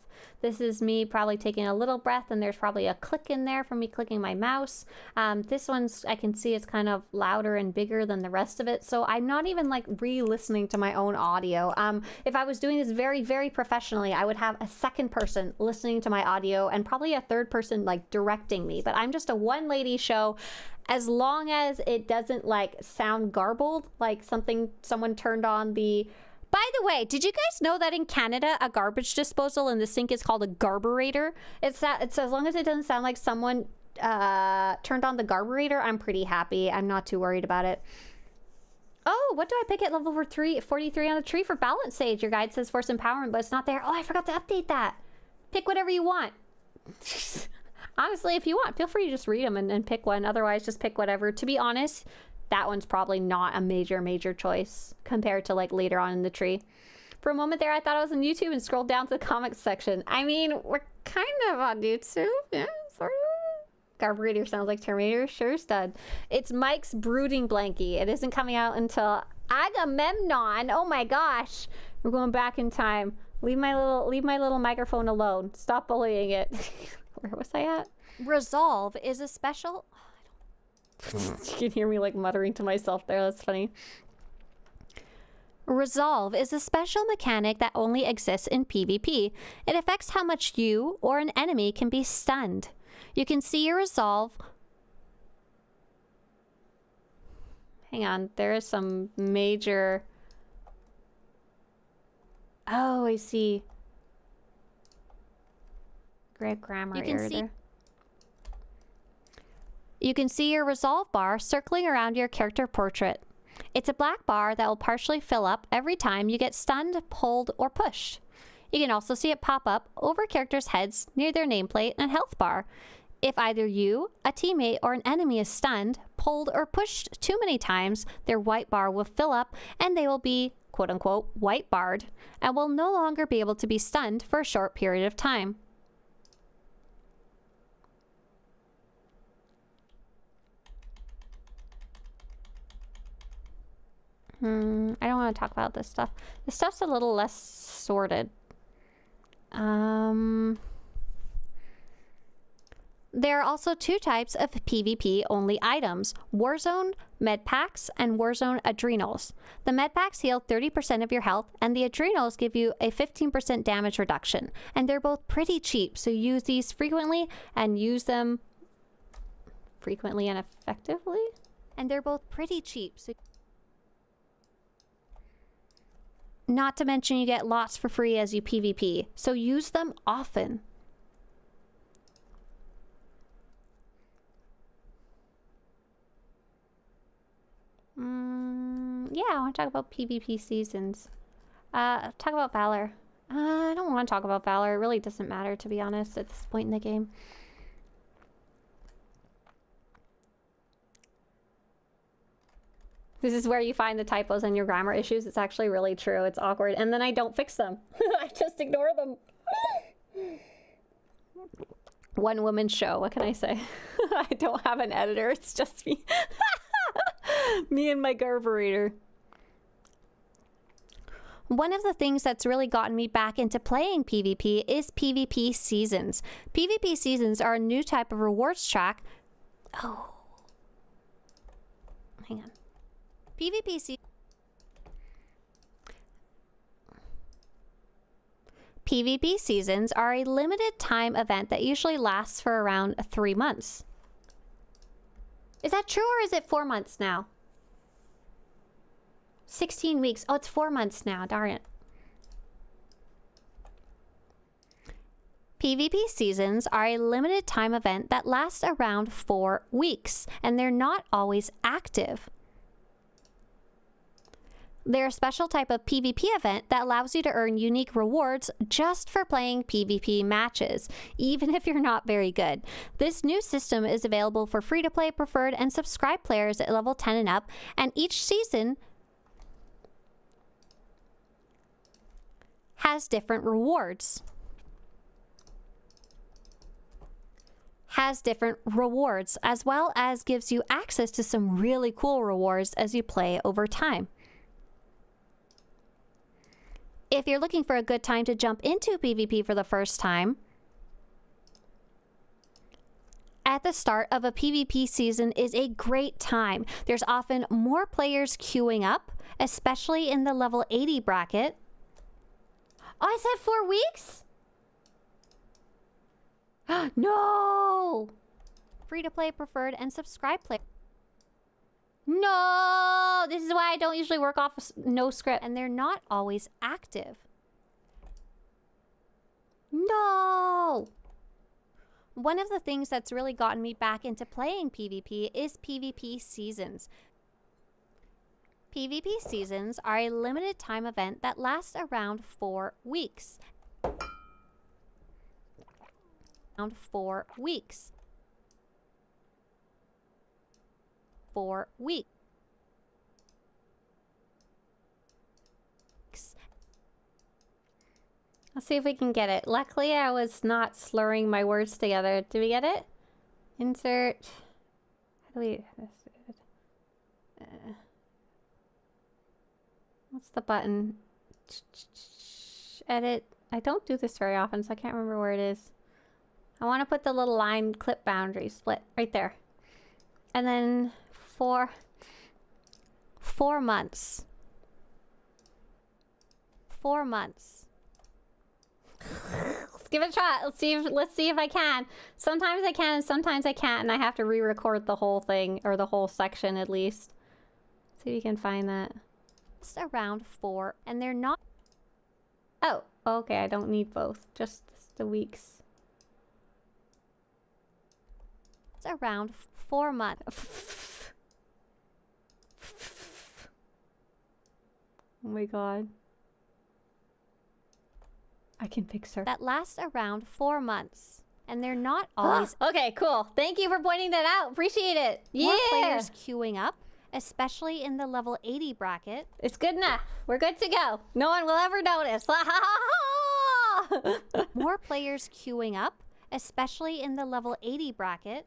This is me probably taking a little breath, and there's probably a click in there from me clicking my mouse. This one's, I can see it's kind of louder and bigger than the rest of it. So I'm not even like re-listening to my own audio. If I was doing this very, very professionally, I would have a second person listening to my audio and probably a third person like directing me. But I'm just a one-lady show. As long as it doesn't like sound garbled, like someone turned on the... By the way, did you guys know that in Canada, a garbage disposal in the sink is called a garburator? It's as long as it doesn't sound like someone turned on the garburator, I'm pretty happy. I'm not too worried about it. Oh, what do I pick at level 43 on the tree for balance sage? Your guide says force empowerment, but it's not there. Oh, I forgot to update that. Pick whatever you want. Honestly, if you want, feel free to just read them and pick one. Otherwise, just pick whatever. To be honest, that one's probably not a major choice compared to like later on in the tree. For a moment there, I thought I was on YouTube and scrolled down to the comics section. I mean, we're kind of on YouTube. Yeah, sort of. Garburator sounds like Terminator. Sure, stud. It's Mike's brooding blankie. It isn't coming out until Agamemnon. Oh my gosh. We're going back in time. Leave my little microphone alone. Stop bullying it. Where was I at? Resolve is a special... You can hear me like muttering to myself there. That's funny. Resolve is a special mechanic that only exists in PvP. It affects how much you or an enemy can be stunned. You can see your resolve... Hang on. There is some major... Oh, I see. Great grammar error there. You can see your resolve bar circling around your character portrait. It's a black bar that will partially fill up every time you get stunned, pulled, or pushed. You can also see it pop up over characters' heads near their nameplate and health bar. If either you, a teammate, or an enemy is stunned, pulled, or pushed too many times, their white bar will fill up and they will be, quote-unquote, white barred, and will no longer be able to be stunned for a short period of time. I don't want to talk about this stuff. This stuff's a little less sorted. There are also two types of PvP-only items, Warzone Medpacks and Warzone Adrenals. The Medpacks heal 30% of your health, and the Adrenals give you a 15% damage reduction. And they're both pretty cheap, so use these frequently and use them frequently and effectively. And they're both pretty cheap, so... Not to mention you get lots for free as you PvP, so use them often. Yeah, I want to talk about PvP seasons. Talk about Valor. I don't want to talk about Valor. It really doesn't matter, to be honest, at this point in the game. This is where you find the typos and your grammar issues. It's actually really true. It's awkward. And then I don't fix them. I just ignore them. One woman show. What can I say? I don't have an editor. It's just me. Me and my garburator. One of the things that's really gotten me back into playing PvP is PvP seasons. PvP seasons are a new type of rewards track. Oh. Hang on. PvP seasons are a limited time event that usually lasts for around 3 months. Is that true, or is it 4 months now? 16 weeks. Oh, it's 4 months now. Darn it. PvP seasons are a limited time event that lasts around 4 weeks, and they're not always active. They're a special type of PvP event that allows you to earn unique rewards just for playing PvP matches, even if you're not very good. This new system is available for free-to-play, preferred, and subscribed players at level 10 and up, and each season has different rewards. Has different rewards, as well as gives you access to some really cool rewards as you play over time. If you're looking for a good time to jump into PvP for the first time, at the start of a PvP season is a great time. There's often more players queuing up, especially in the level 80 bracket. Oh, I said 4 weeks? No! Free to play, preferred, and subscribe play. No! This is why I don't usually work off no script, and they're not always active. No! One of the things that's really gotten me back into playing PvP is PvP seasons. PvP seasons are a limited time event that lasts around 4 weeks. Around 4 weeks. 4 weeks. Let's see if we can get it. Luckily, I was not slurring my words together. Do we get it? Insert. How do we... what's the button? Edit. I don't do this very often, so I can't remember where it is. I want to put the little line clip boundary split right there. And then 4 months. 4 months. Let's give it a shot. Let's see if I can. Sometimes I can and sometimes I can't, and I have to re-record the whole thing, or the whole section at least. See if you can find that. It's around 4, and they're not... Oh, okay, I don't need both. Just the weeks. It's around 4 months. Oh my god. I can fix her. That lasts around 4 months. And they're not always... Okay, cool. Thank you for pointing that out. Appreciate it. Yeah. More players queuing up, especially in the level 80 bracket. It's good enough. We're good to go. No one will ever notice. More players queuing up, especially in the level 80 bracket.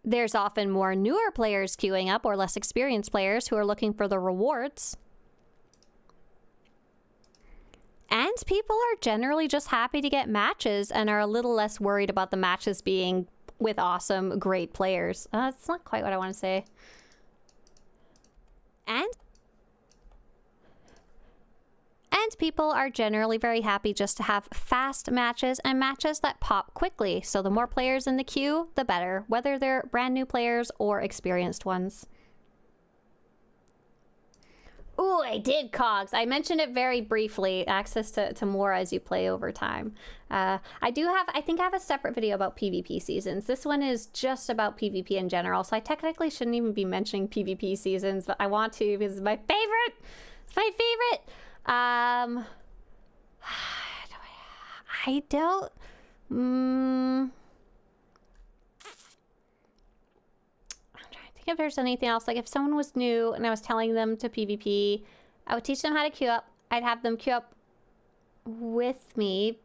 There's often more newer players queuing up, or less experienced players who are looking for the rewards. And people are generally just happy to get matches and are a little less worried about the matches being with awesome, great players. That's not quite what I want to say. And people are generally very happy just to have fast matches and matches that pop quickly. So the more players in the queue, the better, whether they're brand new players or experienced ones. Ooh, I did cogs. I mentioned it very briefly. Access to more as you play over time. I think I have a separate video about PvP seasons. This one is just about PvP in general, so I technically shouldn't even be mentioning PvP seasons, but I want to because it's my favorite. It's my favorite. I don't... I'm trying to think if there's anything else. Like if someone was new and I was telling them to PvP, I would teach them how to queue up. I'd have them queue up with me.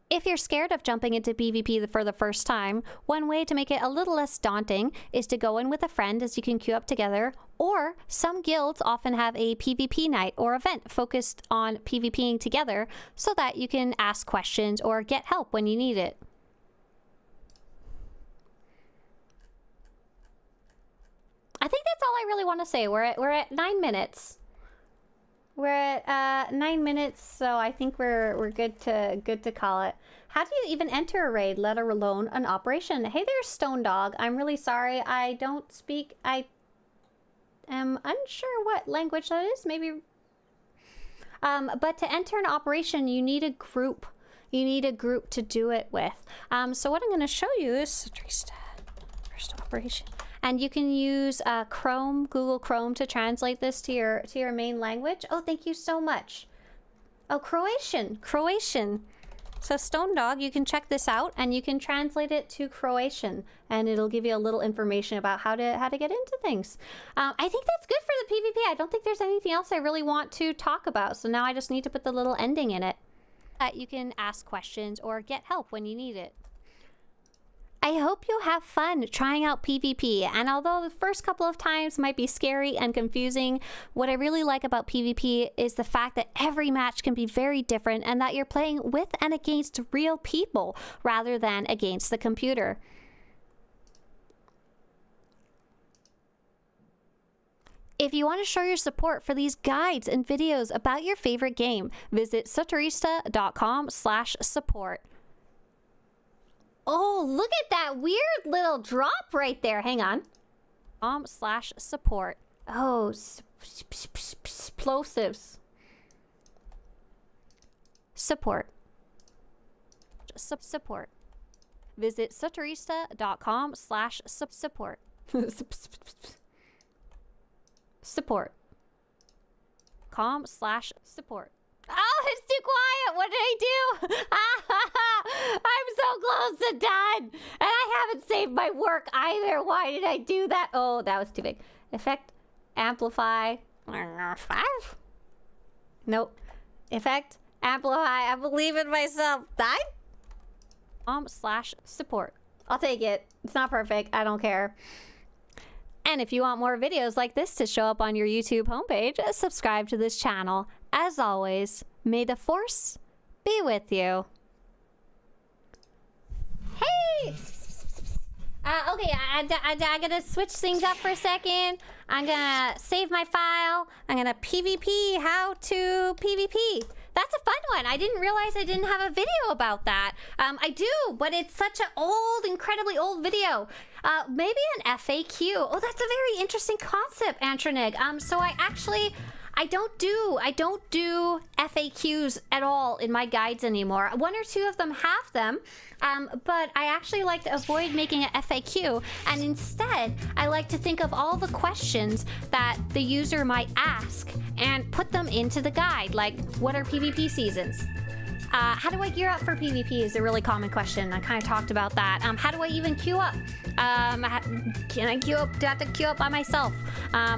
If you're scared of jumping into PvP for the first time, one way to make it a little less daunting is to go in with a friend as you can queue up together, or some guilds often have a PvP night or event focused on PvPing together so that you can ask questions or get help when you need it. I think that's all I really want to say. We're at 9 minutes. We're at 9 minutes, so I think we're good to call it. How do you even enter a raid, let alone an operation? Hey there, Stone Dog. I'm really sorry. I don't speak. I am unsure what language that is. Maybe. But to enter an operation, you need a group. You need a group to do it with. So what I'm going to show you is Swtorista first operation. And you can use Google Chrome to translate this to your main language. Oh, thank you so much. Oh, Croatian. So Stone Dog, you can check this out and you can translate it to Croatian and it'll give you a little information about how to get into things. I think that's good for the PvP. I don't think there's anything else I really want to talk about. So now I just need to put the little ending in it. You can ask questions or get help when you need it. I hope you have fun trying out PvP, and although the first couple of times might be scary and confusing, what I really like about PvP is the fact that every match can be very different and that you're playing with and against real people rather than against the computer. If you want to show your support for these guides and videos about your favorite game, visit Swtorista.com/support. Oh, look at that weird little drop right there. Hang on. /support. Oh, explosives. Support. Support. Visit Swtorista.com/support. Support. .com/support. Oh, it's too quiet. What did I do? I'm so close to done. And I haven't saved my work either. Why did I do that? Oh, that was too big. Effect, amplify. 5? Nope. Effect, amplify. I believe in myself. 9? /support. I'll take it. It's not perfect. I don't care. And if you want more videos like this to show up on your YouTube homepage, subscribe to this channel. As always, may the Force be with you. Hey! Okay, I gotta switch things up for a second. I'm gonna save my file. I'm gonna PvP, how to PvP. That's a fun one. I didn't realize I didn't have a video about that. I do, but it's such an old, incredibly old video. Maybe an FAQ. Oh, that's a very interesting concept, Antronig. So I don't do FAQs at all in my guides anymore. 1 or 2 of them have them, but I actually like to avoid making an FAQ, and instead I like to think of all the questions that the user might ask and put them into the guide, like what are PvP seasons? How do I gear up for PvP is a really common question. I kind of talked about that. How do I even queue up? Can I queue up? Do I have to queue up by myself?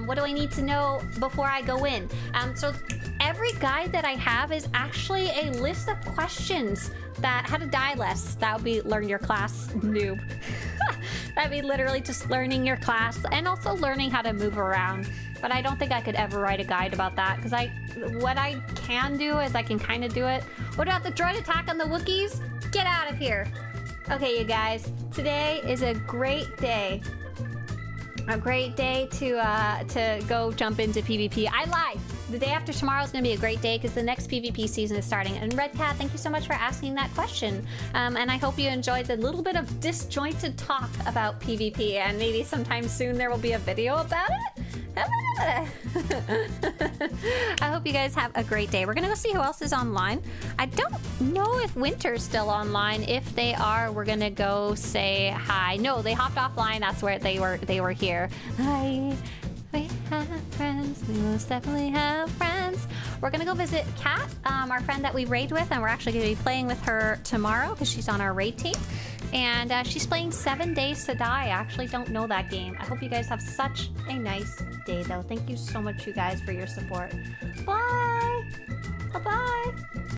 What do I need to know before I go in? So every guide that I have is actually a list of questions that how to die less. That would be learn your class, noob. That'd be literally just learning your class and also learning how to move around. But I don't think I could ever write a guide about that because what I can do is I can kind of do it. What about the droid attack on the Wookiees? Get out of here. Okay, you guys, today is a great day. A great day to go jump into PvP. I lied. The day after tomorrow is going to be a great day because the next PvP season is starting. And Red Cat, thank you so much for asking that question. And I hope you enjoyed the little bit of disjointed talk about PvP. And maybe sometime soon there will be a video about it. I hope you guys have a great day. We're gonna go see who else is online. I don't know if Winter's still online. If they are, we're gonna go say hi. No, they hopped offline. That's where they were here. Hi. We have friends. We most definitely have friends. We're gonna go visit Kat, our friend that we raid with, and we're actually gonna be playing with her tomorrow because she's on our raid team. And she's playing 7 Days to Die. I actually don't know that game. I hope you guys have such a nice day, though. Thank you so much, you guys, for your support. Bye. Bye-bye.